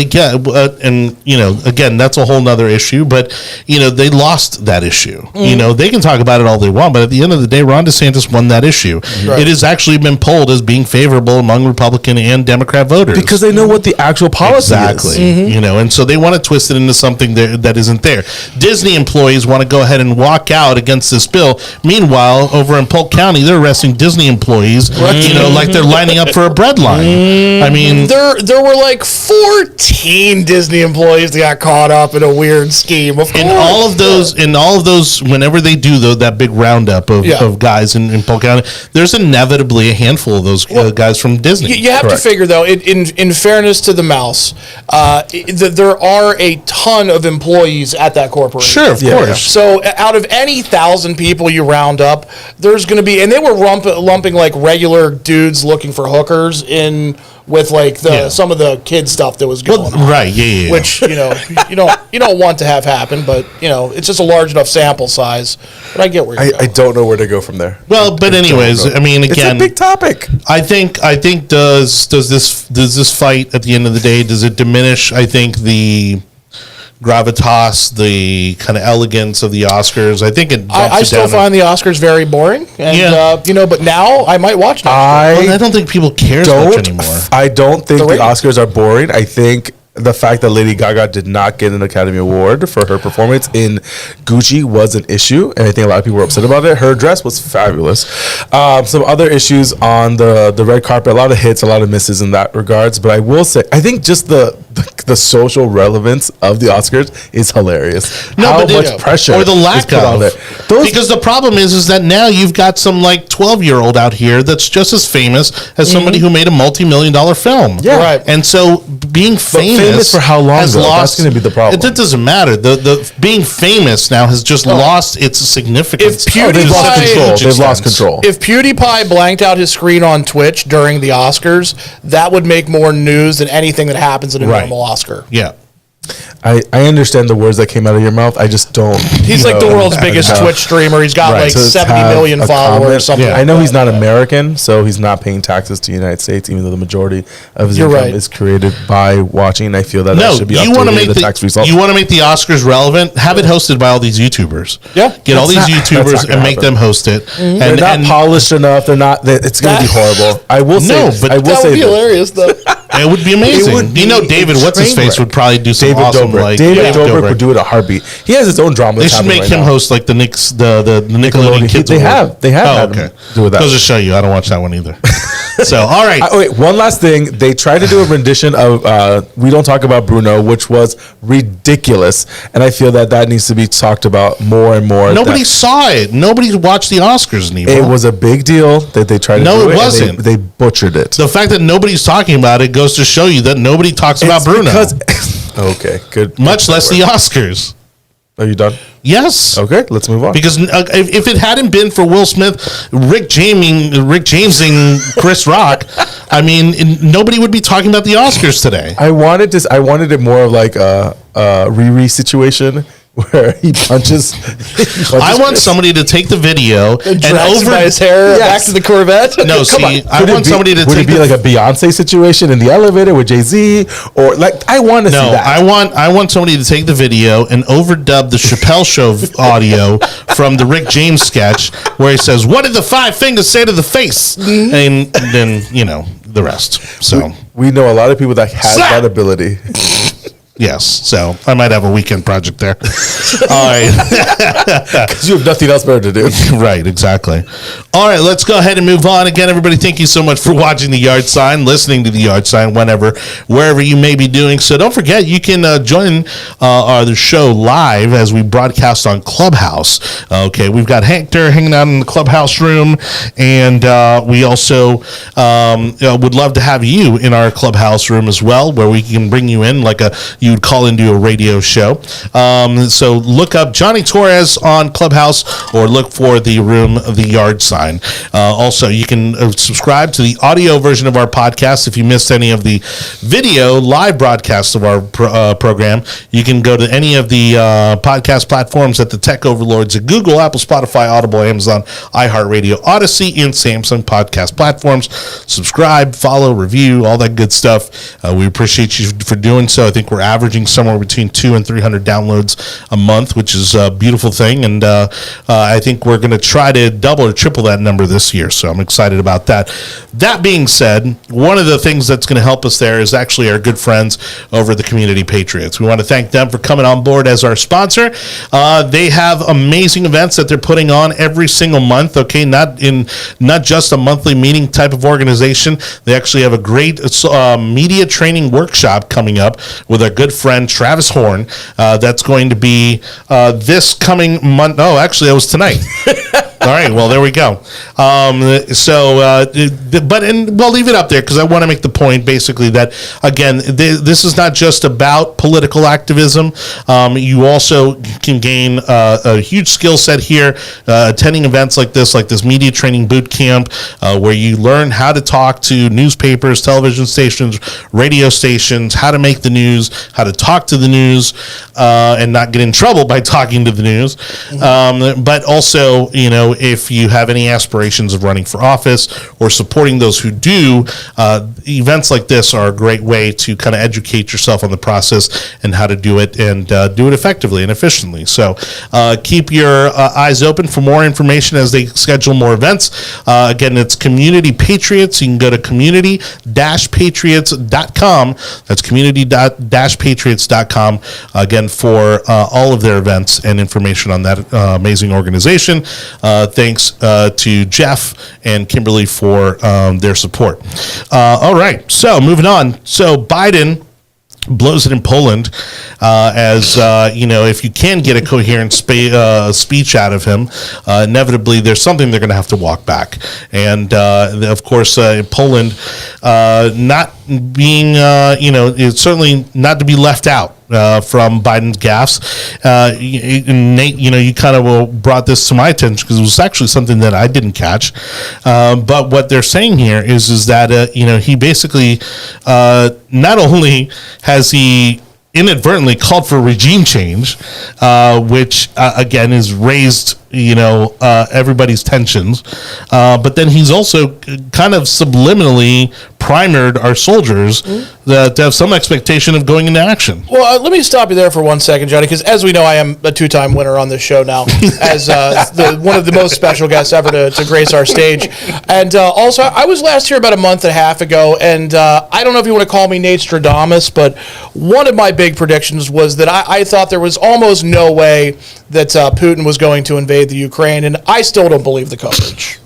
again, that's a whole nother issue. But they lost that issue. They can talk about it all they want, but at the end of the day, Ron DeSantis won that issue. Right. It has actually been polled as being favorable among Republican and Democrat voters because they know what the actual policy is. And so they want to twist it into something that isn't there. Disney employees want to go ahead and walk out against this bill. Meanwhile, over over in Polk County, they're arresting Disney employees, like they're lining up for a bread line. I mean, there were like 14 Disney employees that got caught up in a weird scheme. Of course. in all of those, whenever they do that big roundup of guys in Polk County, there's inevitably a handful of those guys from Disney. You have to figure, though, in fairness to the mouse, there are a ton of employees at that corporation. Sure, of course. So out of any 1,000 people you round up, there's going to be, and they were lumping like regular dudes looking for hookers in with like some of the kid stuff that was going on. Right, yeah. Which, you don't want to have happen, but, it's just a large enough sample size. But I get where you're going. I don't know where to go from there. Well, but anyways, I mean, again, it's a big topic. I think does this fight at the end of the day, does it diminish, I think, the gravitas, the kind of elegance of the Oscars? I think it. I still find the Oscars very boring, and but now I might watch next year. I don't think people care much anymore. I don't think the Oscars are boring. I think the fact that Lady Gaga did not get an Academy Award for her performance in Gucci was an issue, and I think a lot of people were upset about it. Her dress was fabulous. Some other issues on the red carpet, a lot of hits, a lot of misses in that regards. But I will say, I think just the social relevance of the Oscars is hilarious. No, how but much pressure or the lack is put on it. Because the problem is that now you've got some like 12-year-old out here that's just as famous as somebody who made a multi-million-dollar film. Yeah, right. And so being famous for how long? Has lost, that's going to be the problem. It doesn't matter. The being famous now has just lost its significance. If PewDiePie, they've lost control. If PewDiePie blanked out his screen on Twitch during the Oscars, that would make more news than anything that happens in a normal Oscar. Yeah. I understand the words that came out of your mouth. I just don't. He's like the world's biggest Twitch streamer. He's got like 70 million followers or something. I know he's not American, so he's not paying taxes to the United States, even though the majority of his income is created by watching. I feel that should be updated in the tax results. You want to make the Oscars relevant? Have it hosted by all these YouTubers. Yeah. Get all these YouTubers and make them host it. Mm-hmm. They're not polished enough. They're not. It's going to be horrible. I will say. But that would be hilarious, though. It would be amazing. David, what's his face, would probably do some awesome. David Dobrik would do it a heartbeat. He has his own drama. They should make him host like the Nickelodeon Kids. They have. Do that. Goes to show you, I don't watch that one either. So, all right. Wait, one last thing. They tried to do a rendition of "We Don't Talk About Bruno," which was ridiculous, and I feel that needs to be talked about more and more. Nobody saw it. Nobody watched the Oscars anymore. It was a big deal that they tried to do it. No, it wasn't. They butchered it. The fact that nobody's talking about it goes to show you that nobody talks about Bruno. Okay, good. Much less the Oscars. Are you done? Yes. Okay, let's move on. Because if it hadn't been for Will Smith, Rick Jamesing Chris Rock, I mean, nobody would be talking about the Oscars today. I wanted it more of like a Riri situation where he punches. I want somebody to take the video and over by his hair back to the Corvette. No, see, I want somebody to take. Would it be like a Beyonce situation in the elevator with Jay-Z, or like I want to see that? I want somebody to take the video and overdub the Chappelle Show audio from the Rick James sketch where he says, "What did the five fingers say to the face?" And then the rest. So we know a lot of people that have that ability. Yes, so I might have a weekend project there. All right. Because you have nothing else better to do. Right, exactly. All right, let's go ahead and move on. Again, everybody, thank you so much for watching The Yard Sign, listening to The Yard Sign, wherever you may be doing. So don't forget, you can join the show live as we broadcast on Clubhouse. Okay, we've got Hector hanging out in the Clubhouse room, and we also would love to have you in our Clubhouse room as well, where we can bring you in like you would call into a radio show. So look up Jonny Torres on Clubhouse or look for the room, The Yard Sign. Also, you can subscribe to the audio version of our podcast. If you missed any of the video live broadcasts of our program, you can go to any of the podcast platforms at the tech overlords at Google, Apple, Spotify, Audible, Amazon, iHeartRadio, Odyssey, and Samsung podcast platforms. Subscribe, follow, review, all that good stuff. We appreciate you for doing so. I think we're averaging somewhere between 200 and 300 downloads a month, which is a beautiful thing. And I think we're going to try to double or triple that number this year. So I'm excited about that. That being said, one of the things that's going to help us there is actually our good friends over at the Community Patriots. We want to thank them for coming on board as our sponsor. They have amazing events that they're putting on every single month. Okay, not just a monthly meeting type of organization. They actually have a great media training workshop coming up with our good friend Travis Horn. That's going to be this coming month. Oh, actually, that was tonight. All right, well, there we go. We'll leave it up there because I want to make the point basically that, again, this is not just about political activism. You also can gain a huge skill set here attending events like this media training boot camp, where you learn how to talk to newspapers, television stations, radio stations, how to make the news, how to talk to the news, and not get in trouble by talking to the news. But also, if you have any aspirations of running for office or supporting those who do, events like this are a great way to kind of educate yourself on the process and how to do it and do it effectively and efficiently. So keep your eyes open for more information as they schedule more events. Again, it's Community Patriots. You can go to community-patriots.com. That's community-patriots.com, again, for all of their events and information on that amazing organization. Thanks to Jeff and Kimberly for their support. All right, so moving on. So Biden blows it in Poland, if you can get a coherent speech out of him, inevitably there's something they're going to have to walk back. And of course, Poland not being, it's certainly not to be left out from Biden's gaffes. Nate, you kind of brought this to my attention because it was actually something that I didn't catch. But what they're saying here is that, he basically not only has he inadvertently called for regime change, which again is raised everybody's tensions, but then he's also kind of subliminally primered our soldiers to have some expectation of going into action. Well, let me stop you there for 1 second, Johnny, because as we know, I am a two-time winner on this show now, as one of the most special guests ever to grace our stage. And also, I was last here about a month and a half ago, and I don't know if you want to call me Nate Stradamus, but one of my big predictions was that I thought there was almost no way that Putin was going to invade the Ukraine, and I still don't believe the coverage.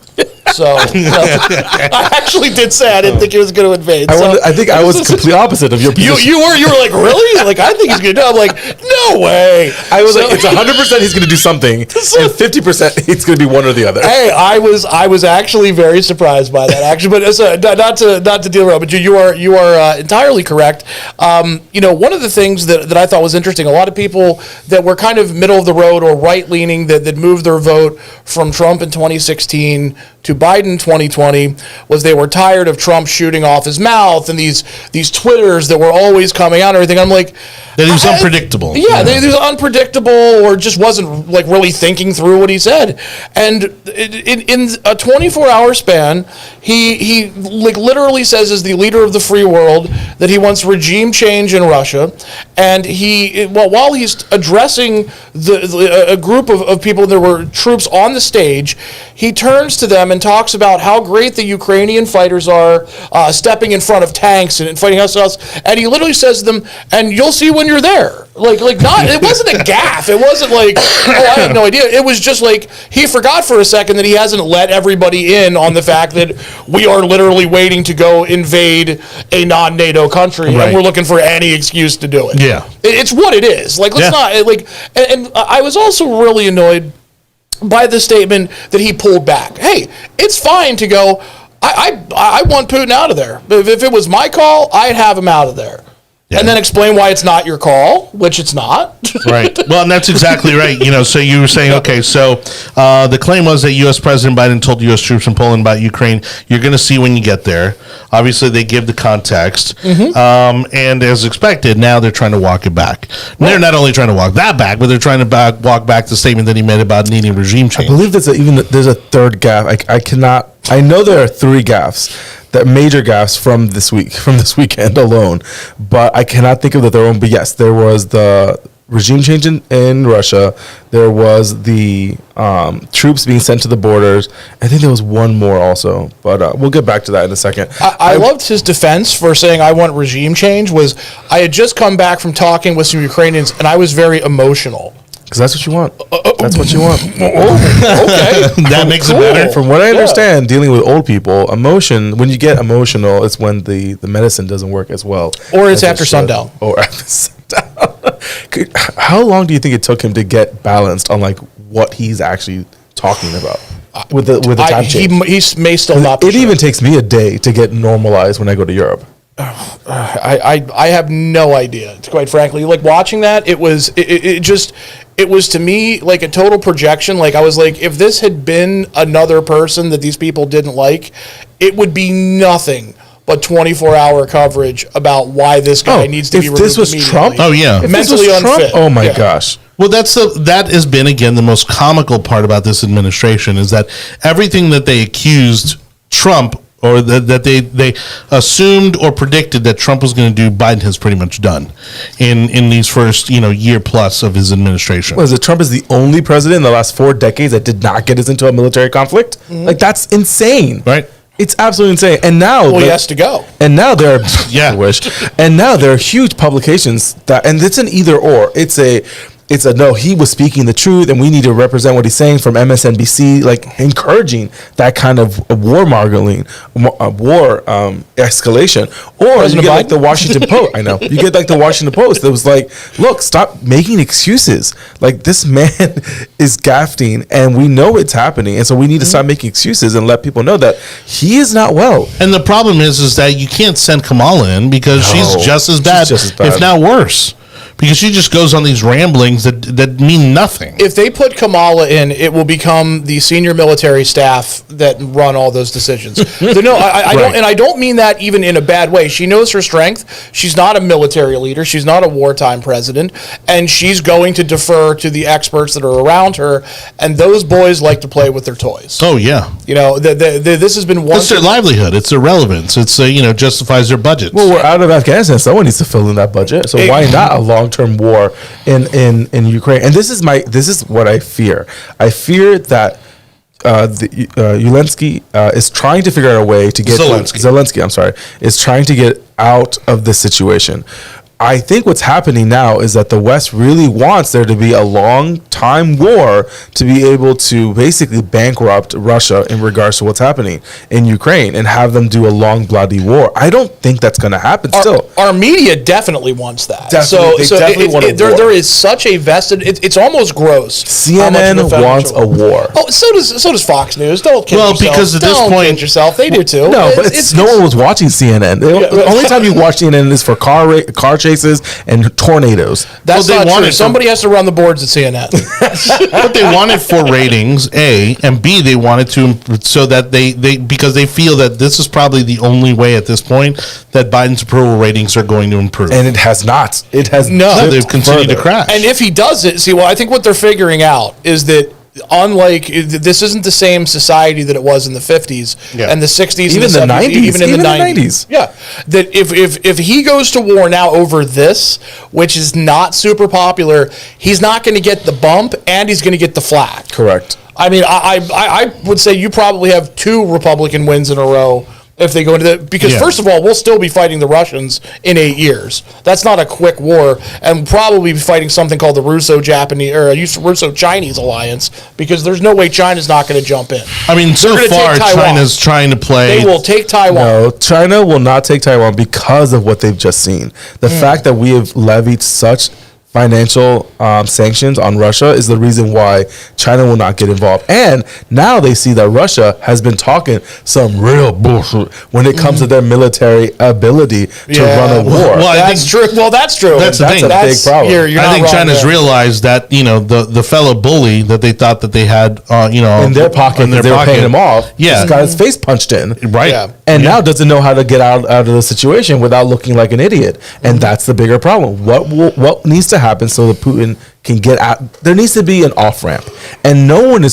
So I actually did say I didn't think he was going to invade. I think I was the complete opposite of your position. You were like, really? Like, I think he's going to do it. I'm like, no way. I was like, it's 100% he's going to do something, and 50% it's going to be one or the other. Hey, I was actually very surprised by that, actually. But not to derail, but you are entirely correct. One of the things that I thought was interesting, a lot of people that were kind of middle of the road or right leaning that moved their vote from Trump in 2016 to Biden 2020 was they were tired of Trump shooting off his mouth and these Twitters that were always coming out and everything. I'm like, that he was unpredictable. Yeah, he was unpredictable or just wasn't like really thinking through what he said. And in a 24-hour span, he like literally says as the leader of the free world that he wants regime change in Russia. And while he's addressing a group of people, there were troops on the stage, he turns to them and talks about how great the Ukrainian fighters are, stepping in front of tanks and fighting us. And he literally says to them, and you'll see when you're there. It wasn't a gaffe. It wasn't like, I had no idea. It was just like he forgot for a second that he hasn't let everybody in on the fact that we are literally waiting to go invade a non-NATO country, right, and we're looking for any excuse to do it. Yeah. It's what it is. And I was also really annoyed by the statement that he pulled back. Hey, it's fine to go, I want Putin out of there. If it was my call, I'd have him out of there. Yeah. And then explain why it's not your call, which it's not. Right. Well, and that's exactly right. So you were saying, okay, so the claim was that U.S. President Biden told U.S. troops in Poland about Ukraine, you're going to see when you get there. Obviously, they give the context. Mm-hmm. And as expected, now they're trying to walk it back. Right. They're not only trying to walk that back, but they're trying to walk back the statement that he made about needing regime change. I believe there's a third gaffe. I know there are three gaffes. that major gaffes from this weekend alone. But I cannot think of the third one. But yes, there was the regime change in Russia. There was the troops being sent to the borders. I think there was one more also, but we'll get back to that in a second. I loved his defense for saying I want regime change. Was I had just come back from talking with some Ukrainians, and I was very emotional. Because that's what you want. That's what you want. Okay. That makes it better. From what I understand, dealing with old people, when you get emotional, it's when the medicine doesn't work as well. Or it's after sundown. Or after sundown. How long do you think it took him to get balanced on like what he's actually talking about with the time change? He may still not be It sure. even takes me a day to get normalized when I go to Europe. I have no idea, quite frankly. Like watching that, it was to me like a total projection. Like I was like, if this had been another person that these people didn't like, it would be nothing but 24-hour coverage about why this guy needs to be removed. If this was Trump, mentally unfit. Oh my gosh. Well, that has been, again, the most comical part about this administration is that everything that they accused Trump or that they assumed or predicted that Trump was going to do, Biden has pretty much done in these first year plus of his administration. Was it Trump is the only president in the last 4 decades that did not get us into a military conflict? Mm-hmm. Like that's insane, right? It's absolutely insane. And now, he has to go. And now there are, Yeah. I wish. And now there are huge publications and it's an either or. It's a no, he was speaking the truth and we need to represent what he's saying from MSNBC, like encouraging that kind of war escalation. Or you get like the Washington Post. I know. You get like the Washington Post that was like, look, stop making excuses. Like this man is gaffing and we know it's happening. And so we need to stop making excuses and let people know that he is not well. And the problem is that you can't send Kamala in because she's just as bad, if not worse. Because she just goes on these ramblings that mean nothing. If they put Kamala in, it will become the senior military staff that run all those decisions. I don't mean that even in a bad way. She knows her strength. She's not a military leader. She's not a wartime president. And she's going to defer to the experts that are around her. And those boys like to play with their toys. Oh, yeah. This has been one. It's their livelihood. It's their relevance. It's, justifies their budgets. Well, we're out of Afghanistan. Someone needs to fill in that budget. So why not a long-term war in Ukraine? And this is what I fear. I fear that Zelensky is trying to figure out a way to get Zelensky. I'm sorry, is trying to get out of this situation. I think what's happening now is that the West really wants there to be a long-time war to be able to basically bankrupt Russia in regards to what's happening in Ukraine and have them do a long, bloody war. I don't think that's going to happen still. Our media definitely wants that. There is such a vested... It's almost gross. CNN wants a war. Oh, so does Fox News. Don't kid yourself. Because at this point... kid yourself. They do too. No, but no one was watching CNN. The only time you watch CNN is for car chases and tornadoes. That's not true. Somebody has to run the boards at CNN. But they want it for ratings, A, and B, they want it to so that they because they feel that this is probably the only way at this point that Biden's approval ratings are going to improve. And it has not. It has no. They've continued to crash. And if he does it, I think what they're figuring out is that unlike this isn't the same society that it was in the 50s and the 60s even and the 70s, 90s, even in the 90s. Yeah. That if he goes to war now over this, which is not super popular, he's not going to get the bump and he's going to get the flack. Correct. I mean, I would say you probably have 2 Republican wins in a row if they go into that, because first of all, we'll still be fighting the Russians in 8 years. That's not a quick war, and probably be fighting something called the Russo-Japanese or Russo-Chinese alliance, because there's no way China's not going to jump in. I mean, so far China's trying to play. They will take Taiwan. No, China will not take Taiwan because of what they've just seen. The fact that we have levied such financial sanctions on Russia is the reason why China will not get involved. And now they see that Russia has been talking some real bullshit when it comes to their military ability to run a war. Well, that's true. Well, that's true. That's the thing. A big problem. I think China's realized that the fellow bully that they thought that they had in their pocket, they were paying him off. Yeah, just got his face punched in. Right. Yeah. And now doesn't know how to get out of the situation without looking like an idiot. And that's the bigger problem. What needs to happen so that Putin can get out. There needs to be an off ramp, and no one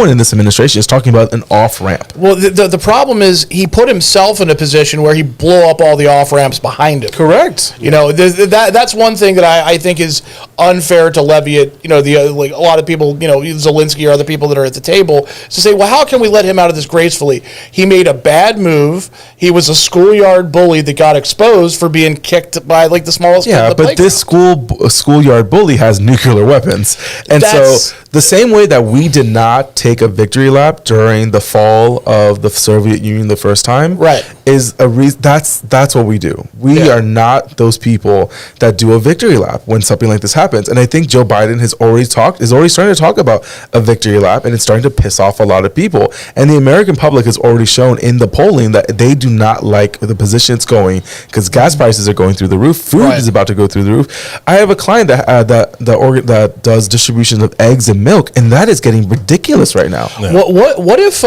in this administration is talking about an off ramp. Well, the problem is he put himself in a position where he blew up all the off ramps behind him. Correct. You know, that's one thing that I think is unfair to levy at, you know, like a lot of people, you know, Zelensky or other people that are at the table, to say, well, how can we let him out of this gracefully? He made a bad move. He was a schoolyard bully that got exposed for being kicked by like the smallest kid in the but this schoolyard bully has nuclear weapons, and so the same way that we did not take a victory lap during the fall of the Soviet Union the first time, right, is a reason. That's what we do. We are not those people that do a victory lap when something like this happens. And I think Joe Biden is already starting to talk about a victory lap, and it's starting to piss off a lot of people. And the American public has already shown in the polling that they do not like the position it's going, because gas prices are going through the roof, food is about to go through the roof. I have a client that does distribution of eggs and milk, and that is getting ridiculous right now. Yeah. What if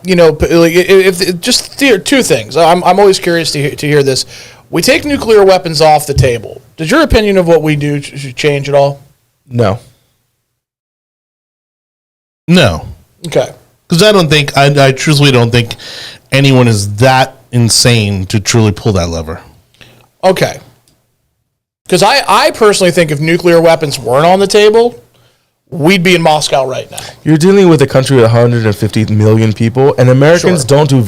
you know, like, if just two things. I'm always curious to hear this. We take nuclear weapons off the table. Does your opinion of what we do change at all? No. Okay. Because I truthfully don't think anyone is that insane to truly pull that lever. Okay. Because I personally think if nuclear weapons weren't on the table, we'd be in Moscow right now. You're dealing with a country with 150 million people, and Americans don't do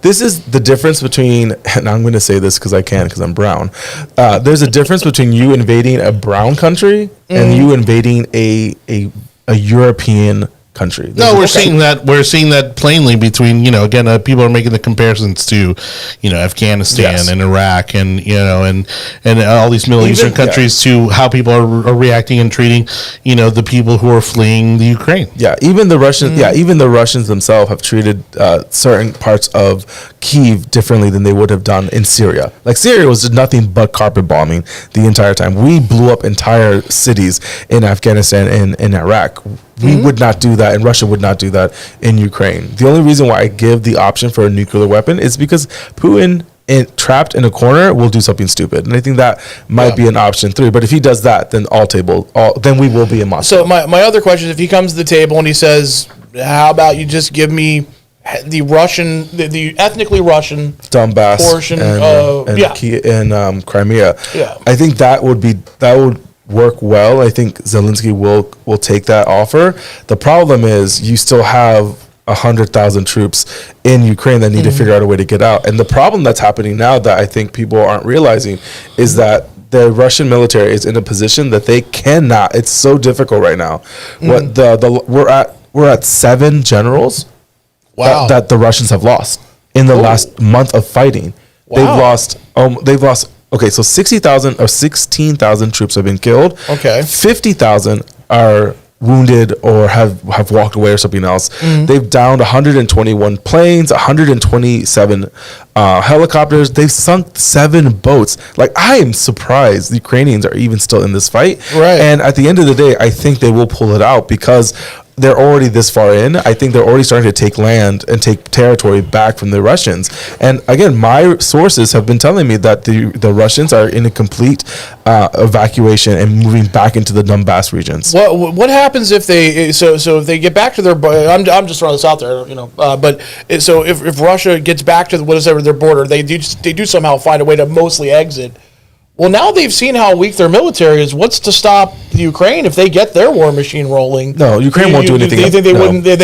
this is the difference between, and I'm going to say this because I can, because I'm brown. There's a difference between you invading a brown country and you invading a European country. We're seeing that plainly between, you know, again, people are making the comparisons to, you know, Afghanistan and Iraq and, you know, and all these Middle Eastern countries to how people are reacting and treating, you know, the people who are fleeing the Ukraine. Yeah, even the Russians. Yeah, even the Russians themselves have treated certain parts of Kyiv differently than they would have done in Syria. Like, Syria was nothing but carpet bombing the entire time. We blew up entire cities in Afghanistan and in Iraq. We would not do that, and Russia would not do that in Ukraine. The only reason why I give the option for a nuclear weapon is because Putin, trapped in a corner, will do something stupid, and I think that might be an option 3. But if he does that, then then we will be in Moscow. So my other question is, if he comes to the table and he says, "How about you just give me the Russian, the ethnically Russian Donbass portion and Crimea?" Yeah, I think that would work well. I think Zelensky will take that offer. The problem is you still have 100,000 troops in Ukraine that need to figure out a way to get out. And the problem that's happening now that I think people aren't realizing is that the Russian military is in a position that they cannot. It's so difficult right now. We're at 7 generals that the Russians have lost in the last month of fighting. Wow. They've lost. Okay, so 60,000 or 16,000 troops have been killed. Okay. 50,000 are wounded or have walked away or something else. They've downed 121 planes, 127 helicopters. They've sunk 7 boats. Like, I am surprised the Ukrainians are even still in this fight. Right. And at the end of the day, I think they will pull it out because they're already this far in. I think they're already starting to take land and take territory back from the Russians. And again, my sources have been telling me that the Russians are in a complete evacuation and moving back into the Donbass regions. What happens if they if they get back to their? I'm just throwing this out there, you know. So if Russia gets back to whatever their border, they do somehow find a way to mostly exit. Well, now they've seen how weak their military is. What's to stop the Ukraine if they get their war machine rolling? No, Ukraine won't do anything. Do you think they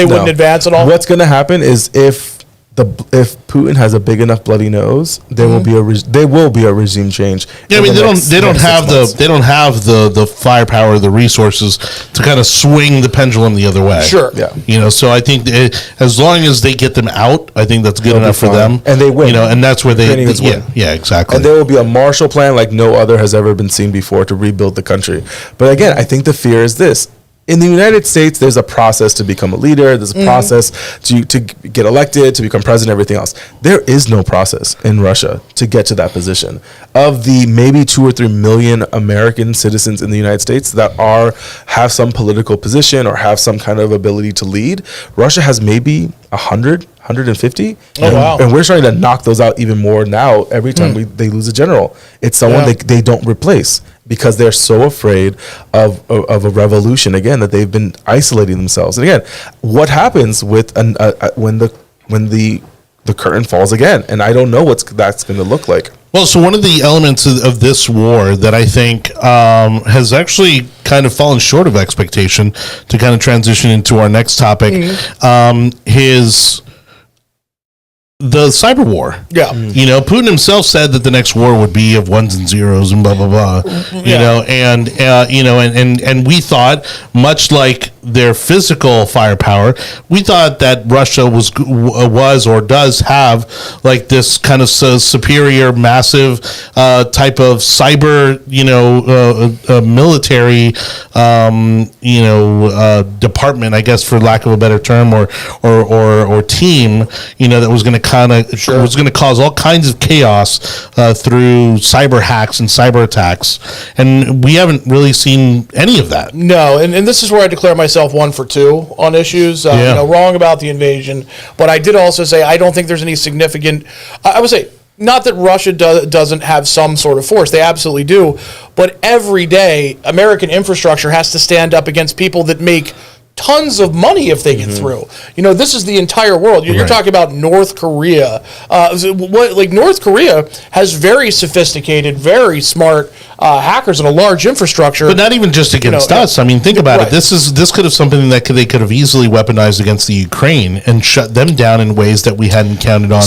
wouldn't advance at all? What's going to happen is if Putin has a big enough bloody nose, there will be a regime change. Yeah, I mean they don't have the firepower, the resources to kind of swing the pendulum the other way. Sure. Yeah. You know, so I think as long as they get them out, I think that's good enough for them. And they win. You know, and that's where they win. Yeah, exactly. And there will be a Marshall Plan like no other has ever been seen before to rebuild the country. But again, I think the fear is this. In the United States, there's a process to become a leader. There's a process to get elected, to become president, everything else. There is no process in Russia to get to that position. Of the maybe 2 or 3 million American citizens in the United States that have some political position or have some kind of ability to lead, Russia has maybe 100, 150. Wow. And we're trying to knock those out even more now every time they lose a general. It's someone they don't replace. because they're so afraid of a revolution again, that they've been isolating themselves. And again, what happens with when the curtain falls again? And I don't know what that's going to look like. Well, so one of the elements of this war that I think has actually kind of fallen short of expectation, to kind of transition into our next topic, the cyber war. Yeah. You know, Putin himself said that the next war would be of ones and zeros and blah, blah, blah. You know, and, and we thought, much like their physical firepower, we thought that Russia was or does have like this kind of superior, massive type of cyber, military, department, I guess, for lack of a better term, or team, that was going to was going to cause all kinds of chaos through cyber hacks and cyber attacks, and we haven't really seen any of that. No, and this is where I declare myself 1 for 2 on issues. Wrong about the invasion, but I did also say I don't think there's any significant. I would say, not that Russia doesn't have some sort of force. They absolutely do. But every day, American infrastructure has to stand up against people that make tons of money if they get through. This is the entire world. You're talking about North Korea. North Korea has very sophisticated, very smart hackers and a large infrastructure. But not even just against us. I mean, think about it. This could have something that they could have easily weaponized against the Ukraine and shut them down in ways that we hadn't counted on.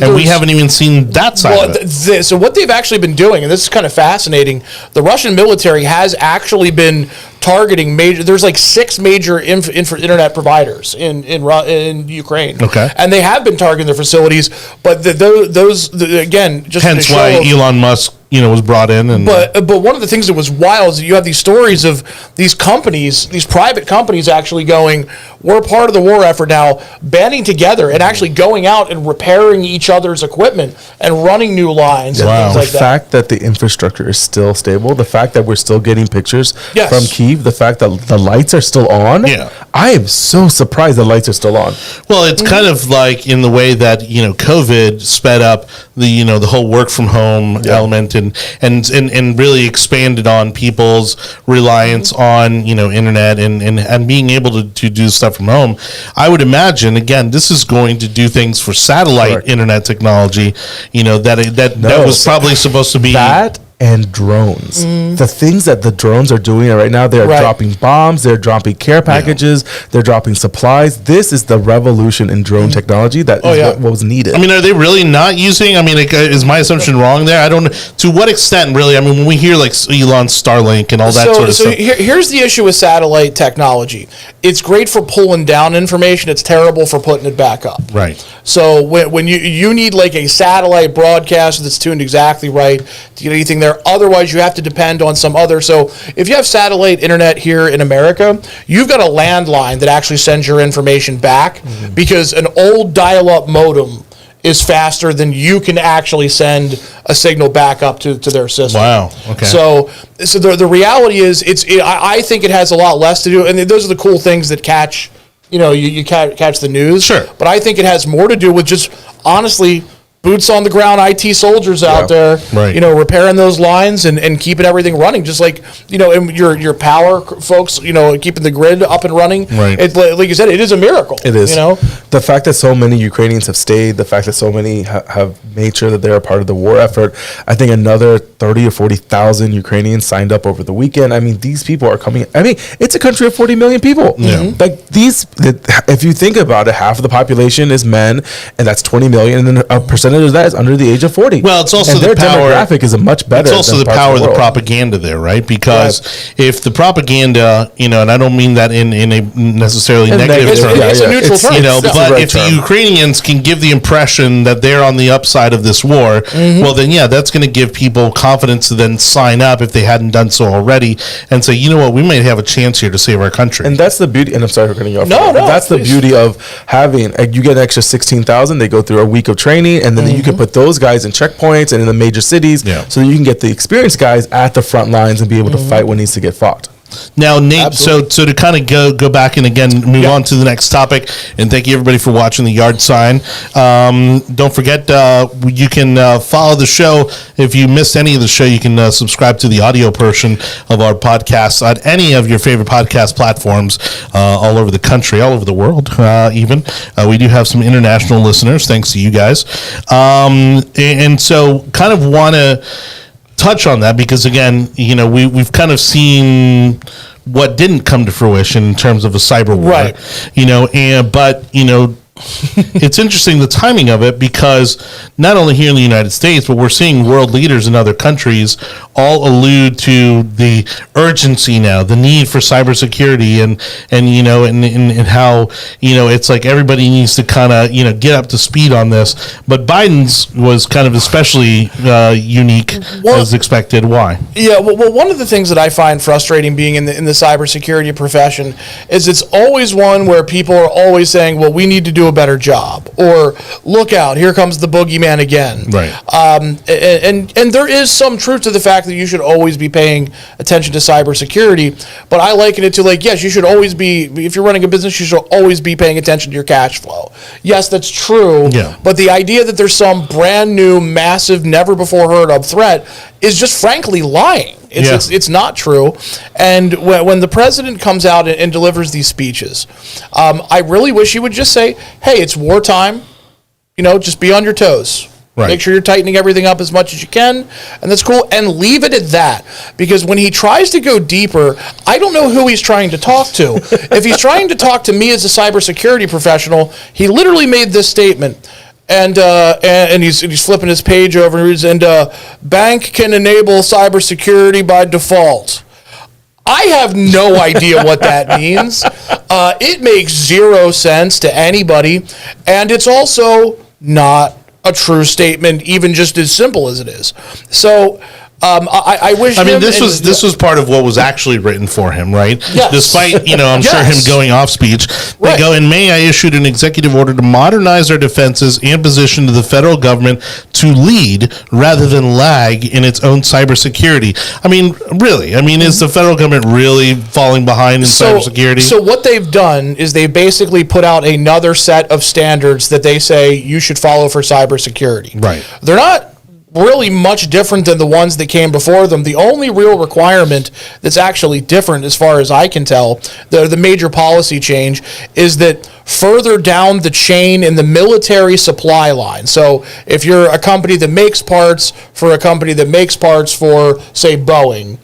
And we haven't even seen that side of it. So what they've actually been doing, and this is kind of fascinating, the Russian military has actually been targeting there's like 6 major internet providers in Ukraine. Okay. And they have been targeting their facilities, but again, just hence why Elon Musk was brought in. But one of the things that was wild is that you have these stories of these companies, these private companies actually going, we're part of the war effort now, banding together and actually going out and repairing each other's equipment and running new lines and things like that. The fact that the infrastructure is still stable, the fact that we're still getting pictures from Kyiv, the fact that the lights are still on, I am so surprised the lights are still on. Well, it's kind of like in the way that, COVID sped up the whole work from home element and really expanded on people's reliance on internet and being able to do stuff from home. I would imagine, again, this is going to do things for satellite internet technology. That was probably supposed to be that. And drones. The things that the drones are doing right now, they're dropping bombs, they're dropping care packages, they're dropping supplies. This is the revolution in drone technology that is what was needed. I mean, are they really not using, is my assumption wrong there? I don't know. To what extent, really? I mean, when we hear like Elon's Starlink and all that sort of stuff. Here's the issue with satellite technology. It's great for pulling down information. It's terrible for putting it back up. Right. So when you need like a satellite broadcaster that's tuned exactly right to get anything there. Otherwise, you have to depend on some other. So if you have satellite internet here in America, you've got a landline that actually sends your information back because an old dial-up modem is faster than you can actually send a signal back up to their system. Wow. Okay. So the reality is I think it has a lot less to do, and those are the cool things that catch you catch the news. Sure. But I think it has more to do with just honestly boots on the ground IT soldiers out there, repairing those lines and keeping everything running. Just like, and your power folks, keeping the grid up and running. Right. Like you said, it is a miracle. It is. The fact that so many Ukrainians have stayed, the fact that so many have made sure that they're a part of the war effort. I think another 30 or 40,000 Ukrainians signed up over the weekend. I mean, these people are coming. I mean, it's a country of 40 million people. Yeah. Like if you think about it, half of the population is men, and that's 20 million, and then a percentage of that is under the age of 40. Well, it's also their power. Demographic is a much better. It's also the power of the propaganda there, right? Because if the propaganda, and I don't mean that in a necessarily negative term. It's a neutral term. But if the Ukrainians can give the impression that they're on the upside of this war, well, then that's going to give people confidence to then sign up if they hadn't done so already, and say, we might have a chance here to save our country. And that's the beauty. And I'm sorry for cutting you off. No, that's please. The beauty of having. You get an extra 16,000. They go through a week of training, and then you can put those guys in checkpoints and in the major cities, so that you can get the experienced guys at the front lines and be able to fight what needs to get fought. Now, Nate, Absolutely. so to kind of go back and again move on to the next topic, and thank you everybody for watching the yard sign. Don't forget, you can follow the show. If you missed any of the show, you can subscribe to the audio portion of our podcast on any of your favorite podcast platforms all over the country, all over the world, even. We do have some international listeners, thanks to you guys. And so kind of want to touch on that because again, we've kind of seen what didn't come to fruition in terms of a cyber war, right? But it's interesting the timing of it because not only here in the United States, but we're seeing world leaders in other countries all allude to the urgency now, the need for cybersecurity, and how it's like everybody needs to kind of get up to speed on this. But Biden's was kind of especially unique as expected. Why? Yeah, well, one of the things that I find frustrating being in the cybersecurity profession is it's always one where people are always saying, well, we need to do a better job, or look out, here comes the boogeyman again. Right. And there is some truth to the fact that you should always be paying attention to cybersecurity, but I liken it to yes, you should always be, if you're running a business, you should always be paying attention to your cash flow. Yes, that's true. Yeah. But the idea that there's some brand new, massive, never before heard of threat is just frankly lying. It's not true. And when the president comes out and delivers these speeches, I really wish he would just say, hey, it's wartime. Just be on your toes. Right. Make sure you're tightening everything up as much as you can, and that's cool, and leave it at that. Because when he tries to go deeper, I don't know who he's trying to talk to. If he's trying to talk to me as a cybersecurity professional, he literally made this statement. And he's flipping his page over and bank can enable cybersecurity by default. I have no idea what that means. It makes zero sense to anybody, and it's also not a true statement, even just as simple as it is. So I wish. I mean, this was part of what was actually written for him, right? Yes. Despite I'm sure him going off speech. They go, in May, I issued an executive order to modernize our defenses and position the federal government to lead rather than lag in its own cybersecurity. I mean, really? I mean, is the federal government really falling behind in cybersecurity? So what they've done is they basically put out another set of standards that they say you should follow for cybersecurity. Right. They're not really much different than the ones that came before them. The only real requirement that's actually different, as far as I can tell, the major policy change, is that further down the chain in the military supply line. So if you're a company that makes parts for a company that makes parts for, say, Boeing,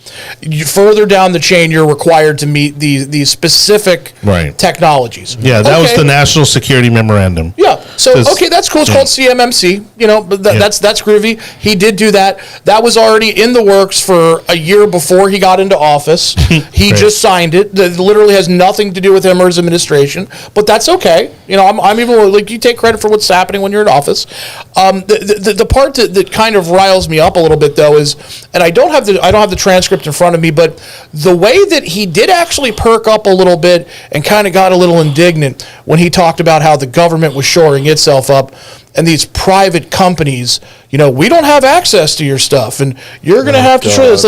further down the chain, you're required to meet these specific technologies. Yeah, that was the National Security Memorandum. Yeah. So, okay, that's cool. It's called CMMC. But that's groovy. He did do that. That was already in the works for a year before he got into office. He just signed it. That literally has nothing to do with him or his administration, but that's okay. I'm even you take credit for what's happening when you're in office. The part that kind of riles me up a little bit though is, and I don't have the transcript in front of me, but the way that he did actually perk up a little bit and kind of got a little indignant when he talked about how the government was shoring itself up and these private companies, we don't have access to your stuff, and you're going to have to show this.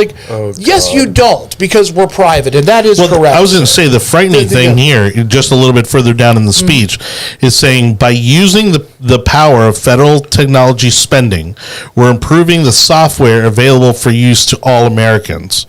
Yes, you don't, because we're private, and that is correct. I was going to say the frightening thing here, just a little bit further down in the speech, is saying by using the power of federal technology spending, we're improving the software available for use to all Americans.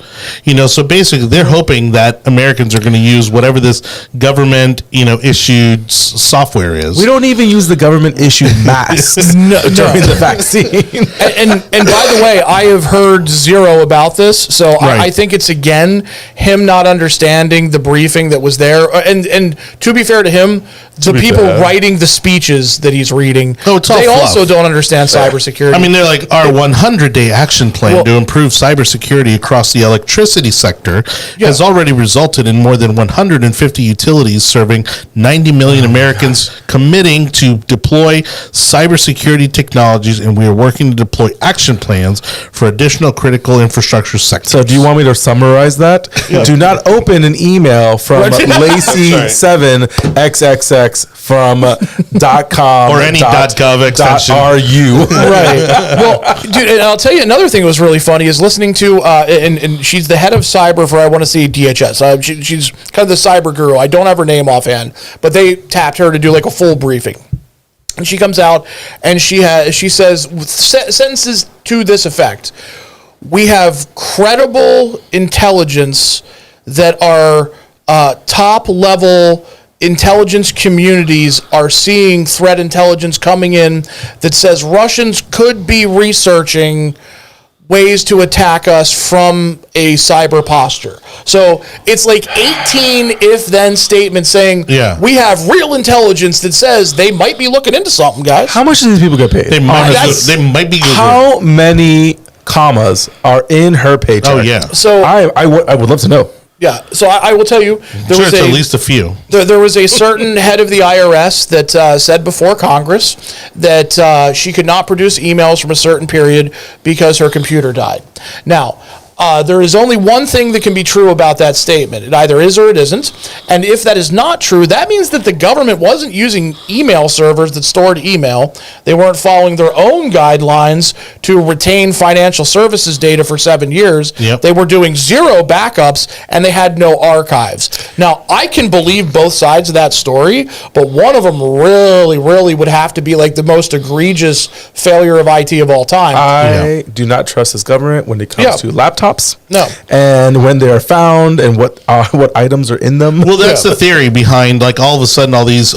So basically, they're hoping that Americans are going to use whatever this government, issued software is. We don't even use the government issued masks during the vaccine. And by the way, I have heard zero about this, so I think it's again him not understanding the briefing that was there. And to be fair to him, the people writing the speeches that he's reading, they also don't understand cybersecurity. I mean, they're like, our 100-day action plan to improve cybersecurity across the electricity sector has already resulted in more than 150 utilities serving 90 million Americans committing to deploy cybersecurity technologies, and we are working working to deploy action plans for additional critical infrastructure sectors. So do you want me to summarize that? Yeah. Do not open an email from Lacey7XXX from .com or any .gov extension. .ru. Right. Well, dude, and I'll tell you another thing that was really funny is listening to, and she's the head of cyber for, I want to say, DHS. She's kind of the cyber guru. I don't have her name offhand, but they tapped her to do like a full briefing. And she comes out and she says sentences to this effect: we have credible intelligence that our top level intelligence communities are seeing threat intelligence coming in that says Russians could be researching ways to attack us from a cyber posture. So it's like 18 if-then statements saying, we have real intelligence that says they might be looking into something, guys. How much do these people get paid? They might be. How many commas are in her paycheck? Oh, yeah. So I would love to know. Yeah, so I will tell you, there was at least a few. There was a certain head of the IRS that said before Congress that she could not produce emails from a certain period because her computer died. Now, there is only one thing that can be true about that statement. It either is or it isn't. And if that is not true, that means that the government wasn't using email servers that stored email. They weren't following their own guidelines to retain financial services data for 7 years. Yep. They were doing zero backups, and they had no archives. Now, I can believe both sides of that story, but one of them really, really would have to be like the most egregious failure of IT of all time. I do not trust this government when it comes to laptops. No. And when they are found and what items are in them. Well, that's the theory behind, like, all of a sudden all these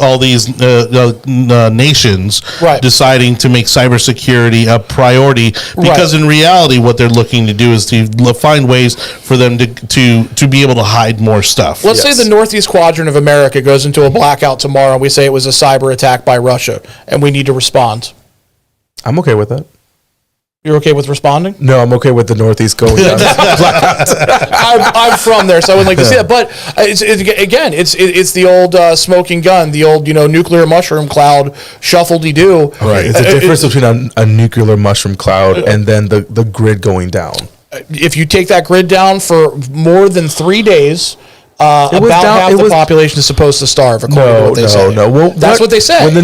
nations deciding to make cybersecurity a priority, because in reality what they're looking to do is to find ways for them to be able to hide more stuff. Let's say the northeast quadrant of America goes into a blackout tomorrow and we say it was a cyber attack by Russia and we need to respond. I'm okay with that. You're okay with responding? No, I'm okay with the Northeast going down. I'm from there, so I would like to see that. But it's the old smoking gun, the old nuclear mushroom cloud shuffle-de-doo. Right. It's the difference between a nuclear mushroom cloud and then the grid going down. If you take that grid down for more than 3 days, half the population is supposed to starve, according to what they say. Well, that's what they said. When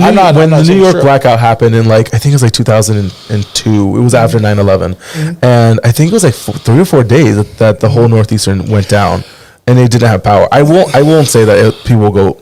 the New York blackout happened in, I think it was 2002, it was after 9/11, and I think it was 3 or 4 days that the whole Northeastern went down, and they didn't have power. I won't say that people will go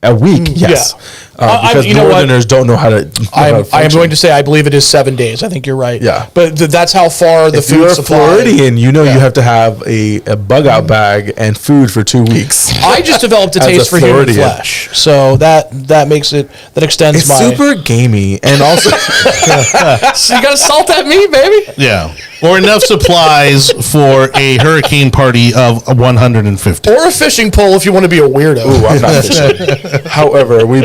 a week, yes. Because Northerners don't know how to. I am going to say I believe it is 7 days. I think you're right. Yeah, but that's how far the food supply. If you're a Floridian, you have to have a bug out bag and food for 2 weeks. I just developed a taste for human flesh, so that makes it extends it's super gamey, and also so you got to salt that meat, baby. Yeah. Or enough supplies for a hurricane party of 150. Or a fishing pole if you want to be a weirdo. Ooh, I'm not fishing. However, we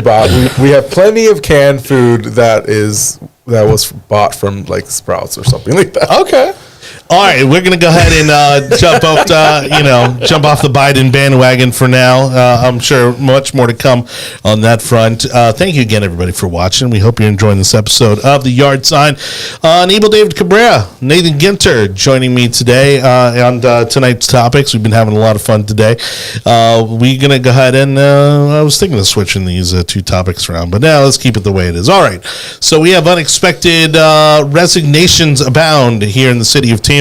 have plenty of canned food that was bought from Sprouts or something like that. Okay. All right, we're going to go ahead and jump off the Biden bandwagon for now. I'm sure much more to come on that front. Thank you again, everybody, for watching. We hope you're enjoying this episode of The Yard Sign. Anibal David Cabrera, Nathan Ginter joining me today on tonight's topics. We've been having a lot of fun today. We're going to go ahead and I was thinking of switching these two topics around, but now let's keep it the way it is. All right, so we have unexpected resignations abound here in the city of Tampa.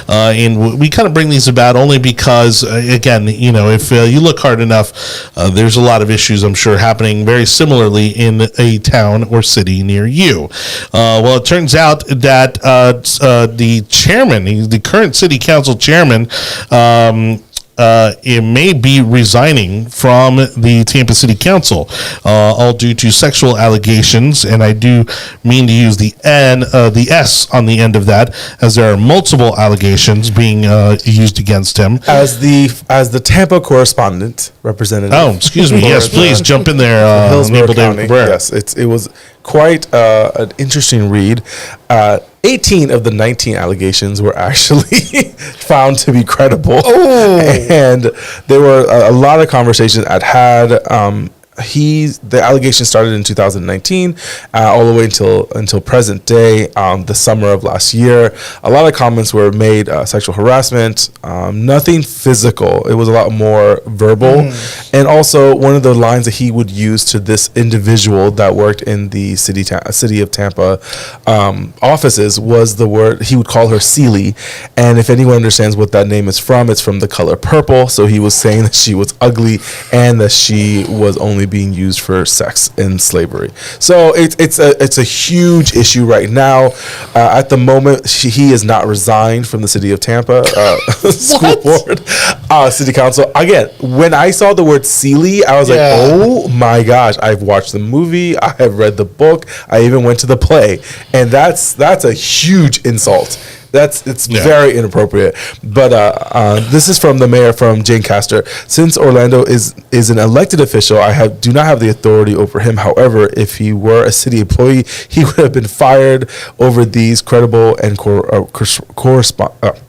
And we kind of bring these about only because, again, if you look hard enough, there's a lot of issues, I'm sure, happening very similarly in a town or city near you. Well, it turns out that the chairman, the current city council chairman, it may be resigning from the Tampa City Council, all due to sexual allegations, and I do mean to use the S on the end of that, as there are multiple allegations being used against him. As the Tampa correspondent representative. Oh, excuse me. Yes, please jump in there, Hillsborough County. Yes, it was quite an interesting read. 18 of the 19 allegations were actually found to be credible. Oh. And there were a lot of conversations I'd had the allegation started in 2019, all the way until present day, the summer of last year. A lot of comments were made, sexual harassment, nothing physical. It was a lot more verbal. And also one of the lines that he would use to this individual that worked in the city of Tampa offices was the word, he would call her Sealy. And if anyone understands what that name is from, it's from the color purple. So he was saying that she was ugly and that she was only being used for sex in slavery. So it's a huge issue right now. At the moment, he is not resigned from the city of Tampa school board, city council. Again, when I saw the word Sealy, I was like, oh my gosh, I've watched the movie, I have read the book, I even went to the play, and that's a huge insult. It's very inappropriate. But this is from the mayor, from Jane Castor. Since Orlando is an elected official, do not have the authority over him. However, if he were a city employee, he would have been fired over these credible and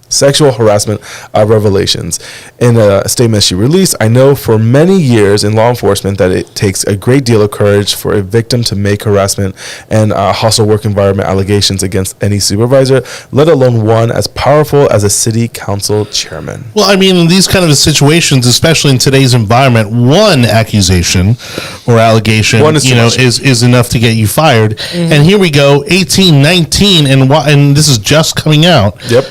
sexual harassment revelations. In a statement she released, I know for many years in law enforcement that it takes a great deal of courage for a victim to make harassment and hostile work environment allegations against any supervisor, let alone one as powerful as a city council chairman. Well, I mean, in these kind of situations, especially in today's environment, one accusation or allegation, is enough to get you fired. And here we go, 18, 19, and this is just coming out. Yep.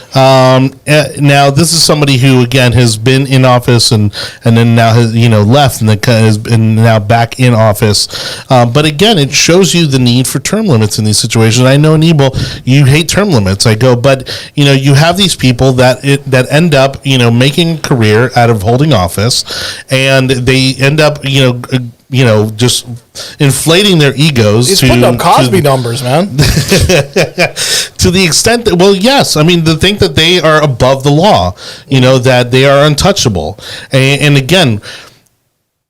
Now, this is somebody who, again, has been in office and then now has left and then has been now back in office. But again, it shows you the need for term limits in these situations. I know, Anibal, you hate term limits. I go, but you have these people that end up making a career out of holding office, and they end up just inflating their egos. He's putting up Cosby numbers, man. To the extent that, well, yes, I mean, to think that they are above the law, that they are untouchable. And again,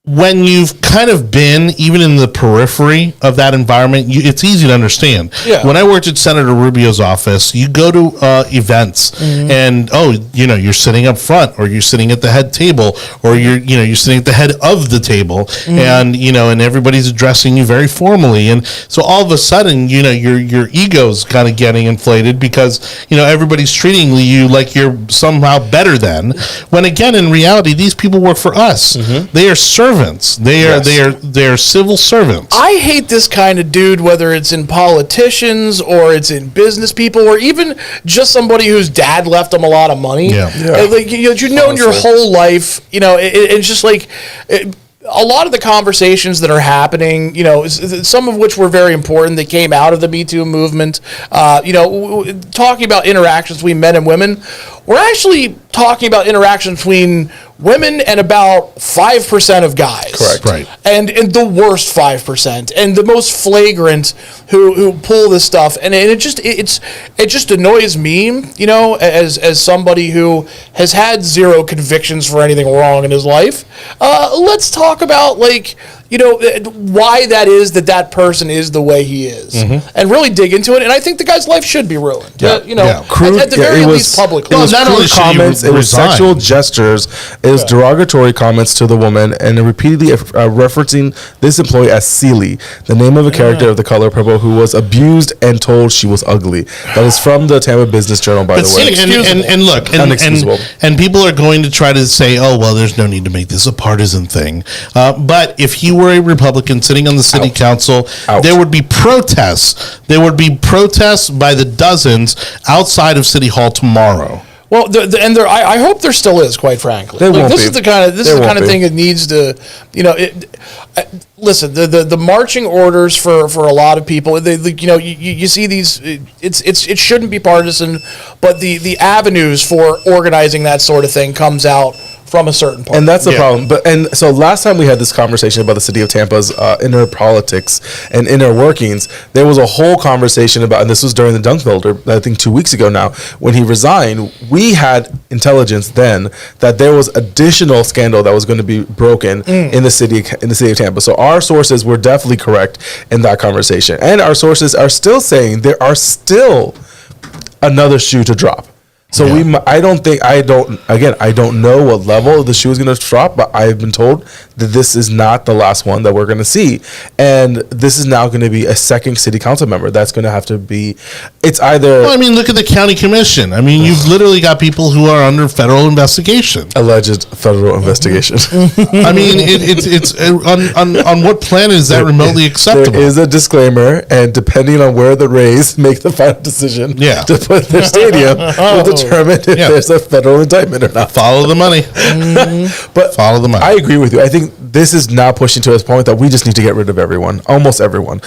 when you've kind of been even in the periphery of that environment, it's easy to understand. Yeah. When I worked at Senator Rubio's office, you go to events and you're sitting up front, or you're sitting at the head table, or you're sitting at the head of the table, and and everybody's addressing you very formally, and so all of a sudden your ego's kind of getting inflated because everybody's treating you like you're somehow better than, when again in reality these people work for us. They are servants. They are civil servants. I hate this kind of dude, whether it's in politicians or it's in business people or even just somebody whose dad left them a lot of money. Like you've known your whole life. It's just like. A lot of the conversations that are happening, some of which were very important that came out of the Me Too movement, talking about interactions between men and women, we're actually talking about interactions between women and about 5% of guys. Correct. Right. And the worst 5%, and the most flagrant who pull this stuff, and it just annoys me, as somebody who has had zero convictions for anything wrong in his life. Let's talk about why that is that person is the way he is, and really dig into it. And I think the guy's life should be ruined. At the very least, publicly. It was crude comments. It was sexual gestures. It was derogatory comments to the woman, and repeatedly referencing this employee as Sealy, the name of a character of the color purple who was abused and told she was ugly. That is from the Tampa Business Journal, by the way. And look, and people are going to try to say, oh, well, there's no need to make this a partisan thing. But if he were a Republican sitting on the city council, there would be protests. There would be protests by the dozens outside of City Hall tomorrow. Well, I hope there still is, quite frankly. This is the kind of thing that needs to, listen. The marching orders for a lot of people. You see these. It shouldn't be partisan, but the avenues for organizing that sort of thing comes out from a certain point. And that's the problem. So last time we had this conversation about the city of Tampa's inner politics and inner workings, there was a whole conversation about, and this was during the Dunkbuilder, I think 2 weeks ago now, when he resigned, we had intelligence then that there was additional scandal that was going to be broken in the city of Tampa. So our sources were definitely correct in that conversation. And our sources are still saying there are still another shoe to drop. So I don't know what level the shoe is going to drop, but I've been told that this is not the last one that we're going to see. And this is now going to be a second city council member that's going to have to be, it's either... Well, I mean, look at the county commission. I mean, you've literally got people who are under federal investigation. Alleged federal investigation. I mean, it's on what planet is that remotely acceptable? There is a disclaimer, and depending on where the Rays make the final decision to put their stadium, will determine if there's a federal indictment or not. Follow the money. But follow the money. I agree with you. I think this is now pushing to a point that we just need to get rid of everyone, almost everyone.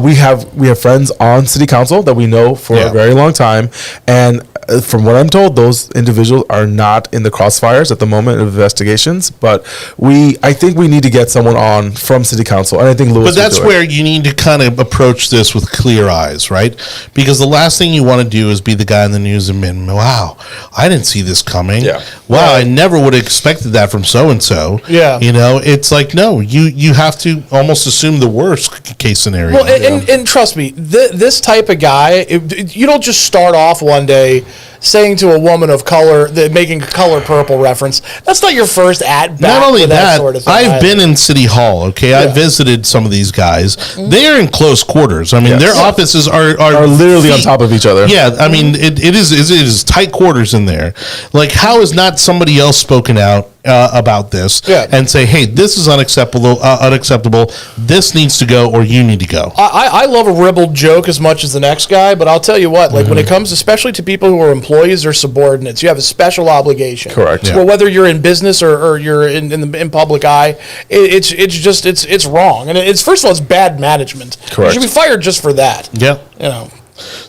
We have friends on city council that we know for a very long time, and from what I'm told, those individuals are not in the crossfires at the moment of investigations. But I think we need to get someone on from city council, and I think Lewis. But that's where you need to kind of approach this with clear eyes, right? Because the last thing you want to do is be the guy in the news and be, wow, I didn't see this coming. Yeah. Wow, I never would have expected that from so and so. Yeah. You know, it's like no, you have to almost assume the worst case scenario. Well, and trust me, this type of guy, you don't just start off one day saying to a woman of color, making a color purple reference. That's not your first at bat. Not only that, sort of thing. I've been in City Hall. Okay, I visited some of these guys. They are in close quarters. I mean, their offices are literally on top of each other. Yeah, I mean, it is tight quarters in there. Like, how is not somebody else spoken out about this and say, hey, this is unacceptable. This needs to go, or you need to go. I love a ribald joke as much as the next guy, but I'll tell you what, like when it comes especially to people who are employees or subordinates, you have a special obligation. Correct. Well, whether you're in business or you're in public eye, it's wrong. And it's, first of all, it's bad management. Correct. You should be fired just for that. Yeah. You know.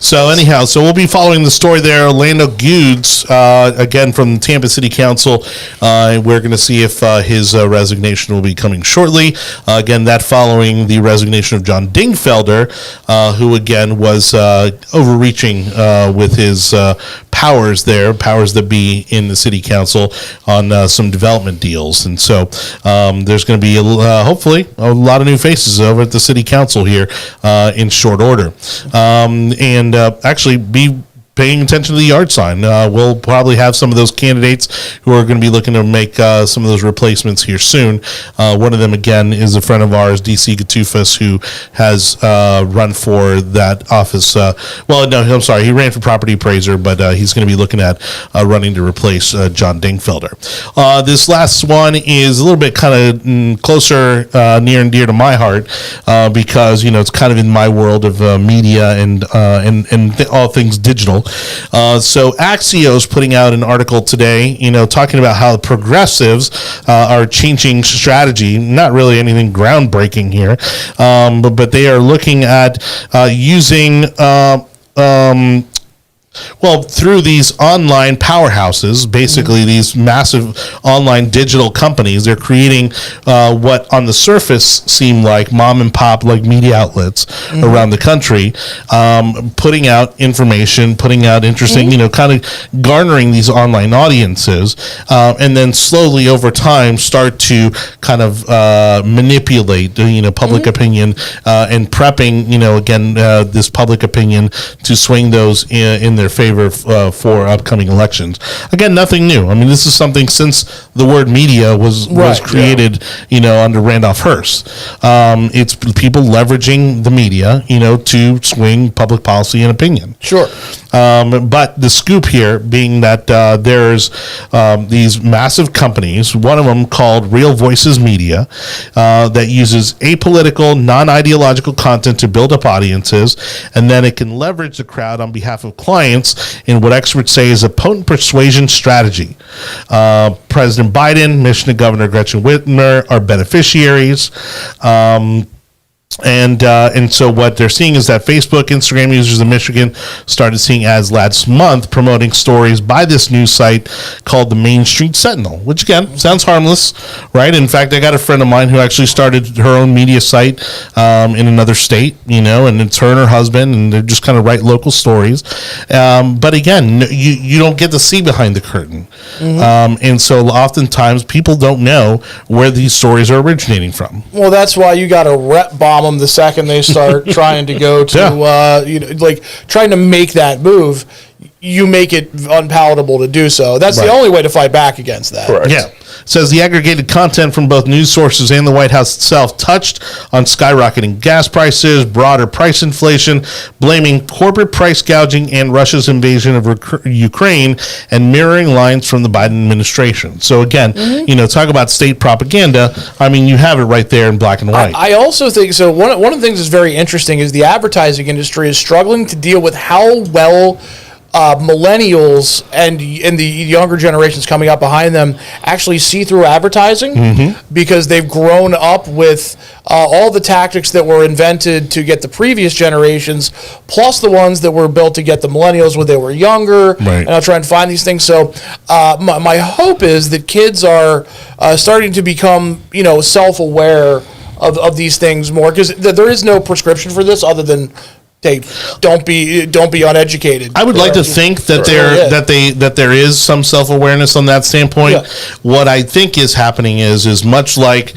So anyhow, we'll be following the story there. Orlando Goods, again from the Tampa City Council. We're going to see if his resignation will be coming shortly. Again, that following the resignation of John Dingfelder, who again was overreaching with his powers that be in the City Council on some development deals. And so there's going to be hopefully a lot of new faces over at the City Council here in short order. And actually be paying attention to the yard sign. We'll probably have some of those candidates who are going to be looking to make some of those replacements here soon. One of them, again, is a friend of ours, DC Gatufas, who has run for that office. I'm sorry, he ran for property appraiser, but he's going to be looking at running to replace John Dingfelder. This last one is a little bit kind of closer, near and dear to my heart, because, you know, it's kind of in my world of media and all things digital. So Axios putting out an article today, you know, talking about how the progressives are changing strategy. Not really anything groundbreaking here, but they are looking at using through these online powerhouses, basically these massive online digital companies, they're creating what on the surface seem like mom and pop like media outlets around the country, putting out information, putting out interesting, you know, kind of garnering these online audiences, and then slowly over time start to kind of manipulate, you know, public opinion, and prepping, you know, again, this public opinion to swing those in their favor for upcoming elections. Again, nothing new. I mean, this is something since the word media was created, you know, under Randolph Hearst. It's people leveraging the media, you know, to swing public policy and opinion. Sure. But the scoop here being that there's these massive companies, one of them called Real Voices Media, that uses apolitical, non-ideological content to build up audiences, and then it can leverage the crowd on behalf of clients in what experts say is a potent persuasion strategy. President Biden, Michigan Governor Gretchen Whitmer are beneficiaries. And so what they're seeing is that Facebook, Instagram users in Michigan started seeing ads last month promoting stories by this news site called the Main Street Sentinel, which again sounds harmless, right? In fact, I got a friend of mine who actually started her own media site in another state, you know, and it's her and her husband, and they just kind of write local stories. But again, you don't get to see behind the curtain. And so oftentimes people don't know where these stories are originating from. Well, that's why you got to rep bomb them the second they start trying to go to, you know, like trying to make that move. you make it unpalatable to do so. That's the only way to fight back against that. Correct. Yeah. Says the aggregated content from both news sources and the White House itself touched on skyrocketing gas prices, broader price inflation, blaming corporate price gouging and Russia's invasion of Ukraine, and mirroring lines from the Biden administration. So again, talk about state propaganda. I mean, you have it right there in black and white. I also think so. One of the things that's very interesting is the advertising industry is struggling to deal with how well millennials and the younger generations coming up behind them actually see through advertising, because they've grown up with all the tactics that were invented to get the previous generations, plus the ones that were built to get the millennials when they were younger. Right. And I'll try and find these things. So my hope is that kids are starting to become self-aware of these things more, because there is no prescription for this other than don't be uneducated. I would like to think that there is some self-awareness on that standpoint. Yeah. What I think is happening is much like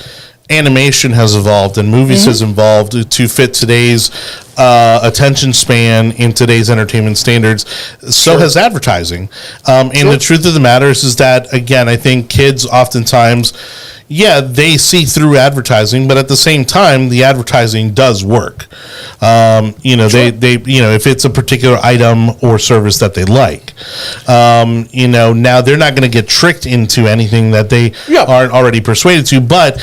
animation has evolved and movies has evolved to fit today's attention span in today's entertainment standards, so has advertising. And the truth of the matter is that, again, I think kids oftentimes, they see through advertising, but at the same time, the advertising does work. They if it's a particular item or service that they like, now they're not going to get tricked into anything that they aren't already persuaded to. But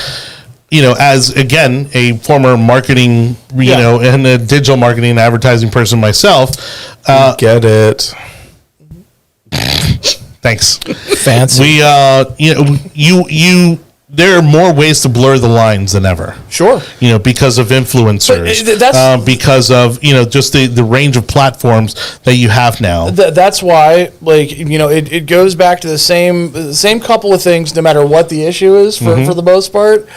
as again a former marketing, and a digital marketing and advertising person myself, get it. Thanks. Fancy. There are more ways to blur the lines than ever. Sure. Because of influencers, because of, just the range of platforms that you have now. That's why, it goes back to the same couple of things, no matter what the issue is for the most part.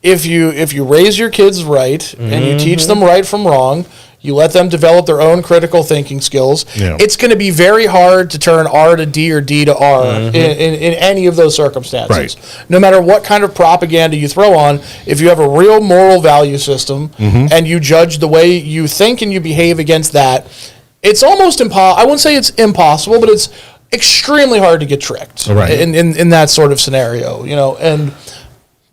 If you raise your kids right and you teach them right from wrong, you let them develop their own critical thinking skills, it's going to be very hard to turn R to D or D to R in any of those circumstances. Right. No matter what kind of propaganda you throw on, if you have a real moral value system and you judge the way you think and you behave against that, it's almost impossible. I wouldn't say it's impossible, but it's extremely hard to get tricked in that sort of scenario, and...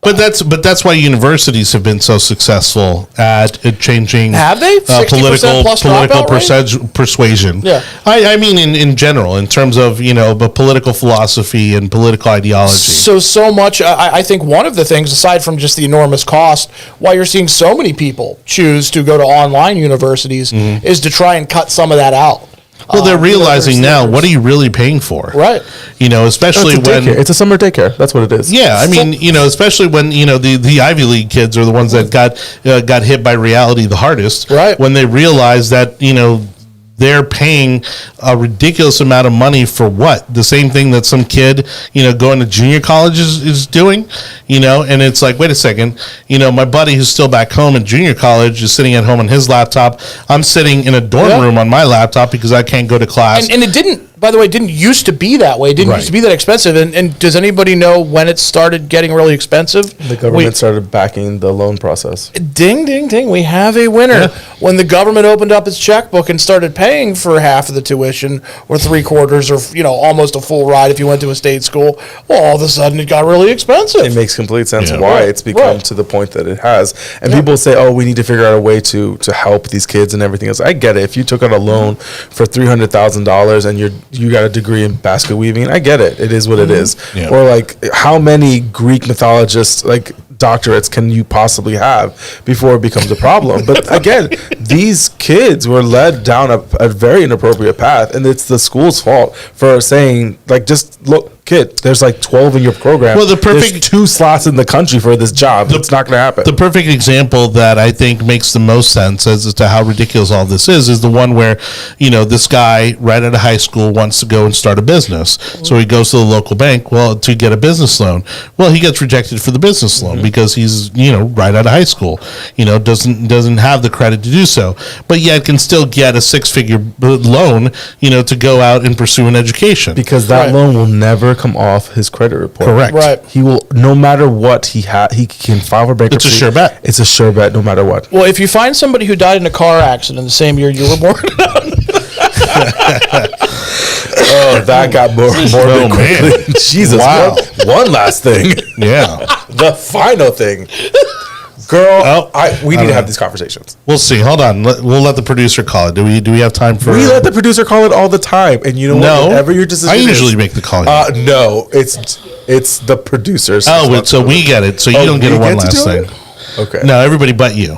But that's why universities have been so successful at changing. Have they? Political persuasion. Yeah. I mean in general, in terms of the political philosophy and political ideology. So much. I think one of the things, aside from just the enormous cost, why you're seeing so many people choose to go to online universities is to try and cut some of that out. Well, they're realizing now, what are you really paying for? Right. Especially when... It's a summer daycare. That's what it is. Yeah, I mean, especially when, the Ivy League kids are the ones that got hit by reality the hardest. Right. When they realize that, they're paying a ridiculous amount of money for what? The same thing that some kid, going to junior college is doing, and it's like, wait a second, my buddy who's still back home in junior college is sitting at home on his laptop. I'm sitting in a dorm room on my laptop because I can't go to class. And it didn't, by the way, it didn't used to be that way. It didn't used to be that expensive. And does anybody know when it started getting really expensive? The government started backing the loan process. Ding, ding, ding. We have a winner. Yeah. When the government opened up its checkbook and started paying for half of the tuition or 3/4 or, almost a full ride if you went to a state school, well, all of a sudden it got really expensive. It makes complete sense why it's become to the point that it has. And people say, oh, we need to figure out a way to help these kids and everything else. I get it. If you took out a loan for $300,000 and you got a degree in basket weaving, I get it. It is what it is. Yeah. Or how many Greek mythologists doctorates can you possibly have before it becomes a problem? But again, these kids were led down a very inappropriate path, and it's the school's fault for saying just look, kid, there's 12 in your program. Well, there's 2 slots in the country for this job. It's not going to happen. The perfect example that I think makes the most sense as to how ridiculous all this is the one where, this guy right out of high school wants to go and start a business. So he goes to the local bank, to get a business loan. Well, he gets rejected for the business loan because he's, right out of high school, doesn't have the credit to do so, but yet can still get a 6-figure loan, to go out and pursue an education. Because that loan will never come off his credit report. Correct. Right. He will, no matter what he can file for bankruptcy. It's a sure bet. It's a sure bet no matter what. Well, if you find somebody who died in a car accident the same year you were born. Oh, that got more morbid quickly. Jesus, Wow. one last thing. Yeah. The final thing. Girl, we need to have these conversations. We'll see. Hold on. We'll let the producer call it. Do we have time for? We let the producer call it all the time, and you know what? Whatever your decision I usually is, make the call. No, it's the producers. Oh, so we get it. So you don't get a one last thing. Okay. No, everybody but you.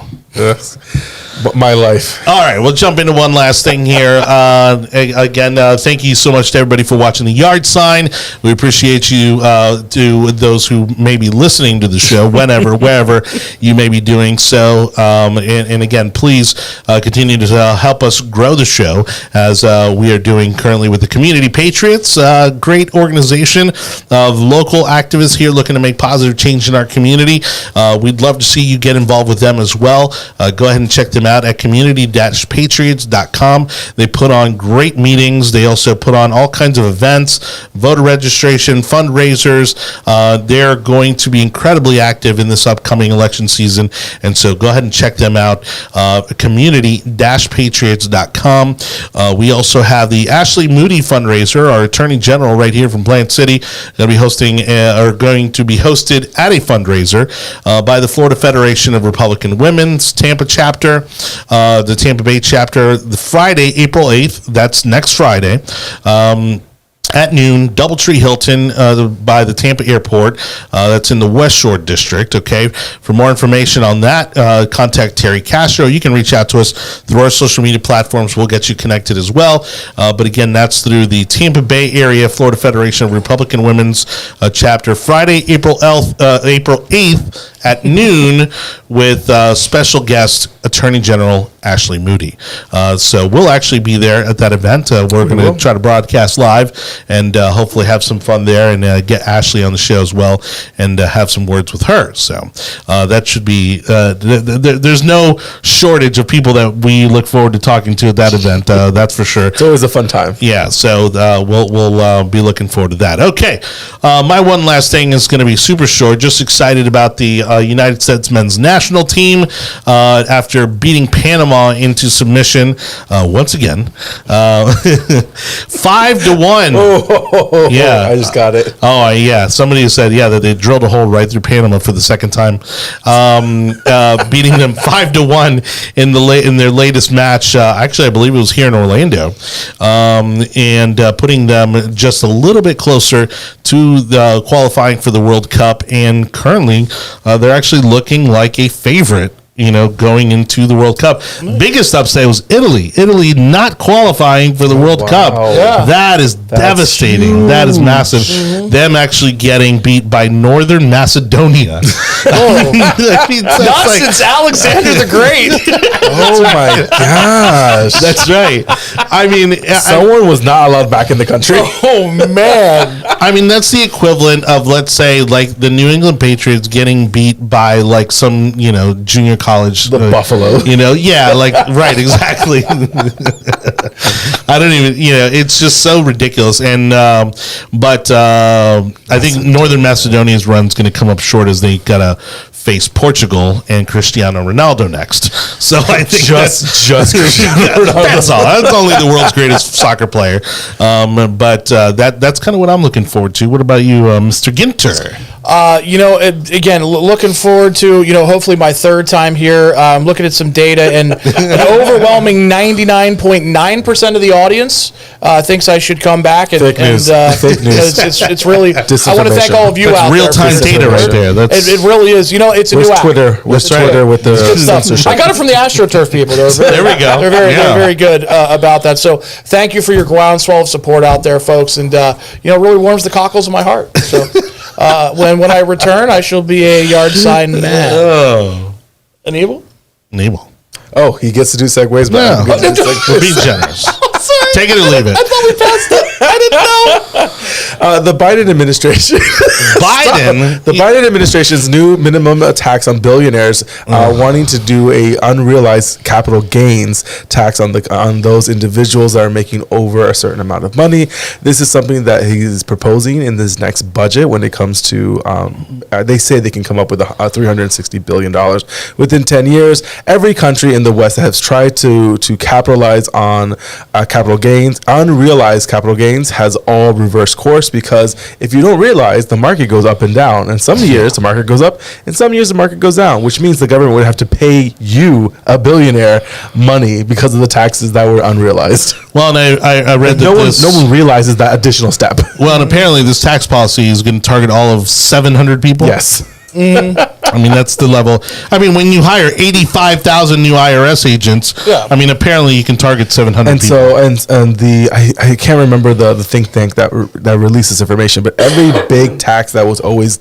My life. All right, we'll jump into one last thing here. Again, thank you so much to everybody for watching the yard sign. We appreciate you, to those who may be listening to the show, whenever, wherever you may be doing so. And again, please continue to help us grow the show as we are doing currently with the Community Patriots, great organization of local activists here looking to make positive change in our community. We'd love to see you get involved with them as well. Go ahead and check them out at community-patriots.com. They put on great meetings. They also put on all kinds of events, voter registration, fundraisers. They're going to be incredibly active in this upcoming election season. And so go ahead and check them out, community-patriots.com. We also have the Ashley Moody fundraiser, our Attorney General right here from Plant City, going to be hosted at a fundraiser by the Florida Federation of Republican Women's Tampa chapter, the Tampa Bay chapter, the Friday, April 8th. That's next Friday. At noon, Doubletree Hilton by the Tampa Airport. That's in the West Shore District, okay? For more information on that, contact Terry Castro. You can reach out to us through our social media platforms. We'll get you connected as well. But again, that's through the Tampa Bay Area Florida Federation of Republican Women's chapter, Friday, April 8th at noon with special guest Attorney General Ashley Moody. So we'll actually be there at that event. We're going to try to broadcast live and hopefully have some fun there and get Ashley on the show as well and have some words with her. So that should be, there's no shortage of people that we look forward to talking to at that event. That's for sure. It's always a fun time. Yeah, so we'll be looking forward to that. Okay, my one last thing is going to be super short. Just excited about the United States men's national team after beating Panama into submission once again, 5-1. Yeah, I just got it. Oh yeah, somebody said that they drilled a hole right through Panama for the second time, beating them 5-1 in their latest match. Actually, I believe it was here in Orlando, and putting them just a little bit closer to the qualifying for the World Cup. And currently, they're actually looking like a favorite, going into the World Cup. Biggest upset was Italy. Italy not qualifying for the World Cup. Yeah. That's devastating. Huge. That is massive. Mm-hmm. Them actually getting beat by Northern Macedonia. Not since Alexander the Great. Oh my gosh. That's right. I mean, someone was not allowed back in the country. Oh man. I mean, that's the equivalent of, let's say, like the New England Patriots getting beat by like some, junior college, Buffalo, right, exactly. I don't even, it's just so ridiculous. And but I think Northern Macedonia's run's going to come up short as they gotta face Portugal and Cristiano Ronaldo next. So I think just Cristiano Ronaldo. That's all. That's only the world's greatest soccer player. But that's kind of what I'm looking forward to. What about you, Mr. Ginter? Again, looking forward to, hopefully my third time here. Looking at some data, and an overwhelming 99.9% of the audience thinks I should come back. Fake news. It's really, I want to thank all of you that's out there. That's real-time data right there. It really is. It's a new app. Twitter with the censorship. I got it from the Astroturf people. There we go. They're very good about that. So thank you for your groundswell of support out there, folks. And, it really warms the cockles of my heart. So when I return, I shall be a yard sign man. Oh. Anibal? Oh, he gets to do segues, but we're being generous. Take it or leave it. I thought we passed it. I didn't know. The Biden administration. The Biden administration's new minimum tax on billionaires, wanting to do a unrealized capital gains tax on those individuals that are making over a certain amount of money. This is something that he's proposing in this next budget when it comes to. They say they can come up with $360 billion within 10 years. Every country in the West has tried to capitalize on capital unrealized capital gains has all reversed course, because if you don't realize, the market goes up and down, and some years the market goes up and some years the market goes down, which means the government would have to pay you, a billionaire, money because of the taxes that were unrealized. Well, and I read that no one realizes that additional step. Well, and apparently this tax policy is going to target all of 700 people. Yes. I mean, that's the level. I mean, when you hire 85,000 new IRS agents, I mean, apparently you can target 700 and people. I can't remember the think tank that releases information, but every big tax that was always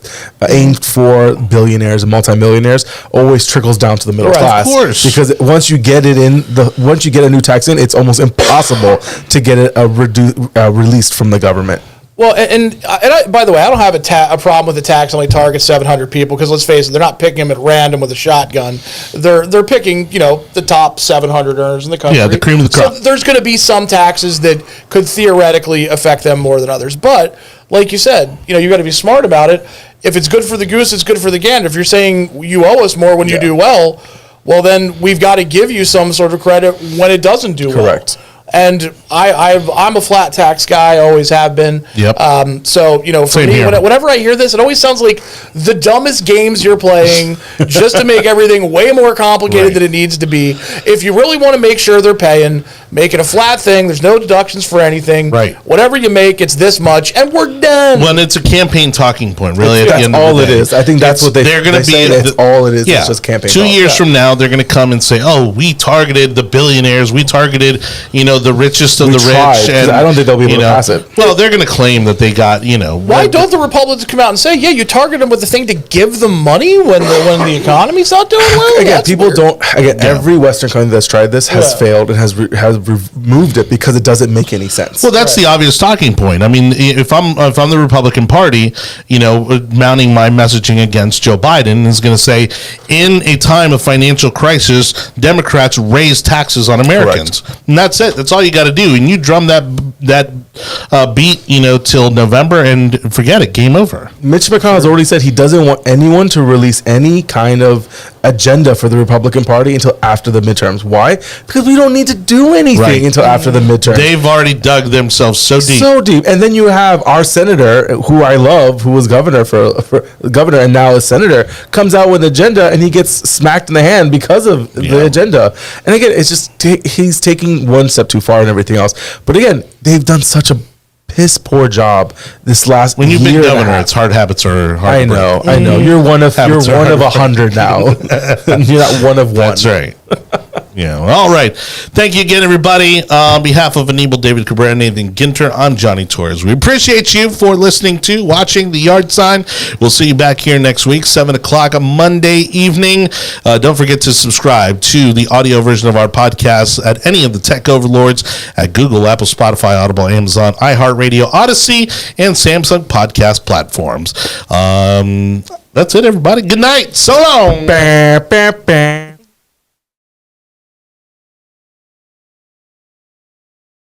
aimed for billionaires and multimillionaires always trickles down to the middle class. Of course, because once you get a new tax in, it's almost impossible to get it released from the government. Well, and by the way, I don't have a problem with the tax only targets 700 people, because let's face it, they're not picking them at random with a shotgun. They're picking, the top 700 earners in the country. Yeah, the cream of the crop. So there's going to be some taxes that could theoretically affect them more than others. But like you said, you got to be smart about it. If it's good for the goose, it's good for the gander. If you're saying you owe us more when you do well, then we've got to give you some sort of credit when it doesn't do well. Correct. And I'm a flat tax guy, always have been. Yep. So, for Same me, here. whenever I hear this, it always sounds like the dumbest games you're playing just to make everything way more complicated than it needs to be. If you really want to make sure they're paying, make it a flat thing. There's no deductions for anything. Right. Whatever you make, it's this much, and we're done. Well, it's a campaign talking point, really. That's all it is. I think that's what they're going to be. That's all it is. Yeah. It's just campaign. 2 years from now, they're going to come and say, "Oh, we targeted the billionaires. We targeted, the richest of the rich." And I don't think they'll be able to pass it. Well, they're going to claim that they got, Why don't the Republicans come out and say, "Yeah, you target them with the thing to give them money when the economy's not doing well"? Again, That's people weird. don't. Again, every Western country that's tried this has failed and has removed it because it doesn't make any sense. Well, that's the obvious talking point. I mean, if I'm the Republican Party, mounting my messaging against Joe Biden is going to say, in a time of financial crisis, Democrats raise taxes on Americans. Correct. And that's it. That's all you got to do. And you drum that beat, till November, and forget it. Game over. Mitch McConnell has already said he doesn't want anyone to release any kind of agenda for the Republican Party until after the midterms. Why? Because we don't need to do anything until after the midterms. They've already dug themselves so deep. And then you have our senator, who I love, who was governor for governor and now is senator, comes out with an agenda and he gets smacked in the hand because of the agenda. And again, it's just he's taking one step too far and everything else. But again, they've done such a piss poor job this last year. When you've been governor, it's hard habits are hard. I know. You're one of 100 now. You're not one of one. That's right. Yeah. All right. Thank you again, everybody. On behalf of Anibal, David Cabrera, and Nathan Ginter, I'm Jonny Torres. We appreciate you for listening to, watching The Yard Sign. We'll see you back here next week, 7 o'clock on Monday evening. Don't forget to subscribe to the audio version of our podcast at any of the tech overlords at Google, Apple, Spotify, Audible, Amazon, iHeartRadio, Odyssey, and Samsung podcast platforms. That's it, everybody. Good night. So long.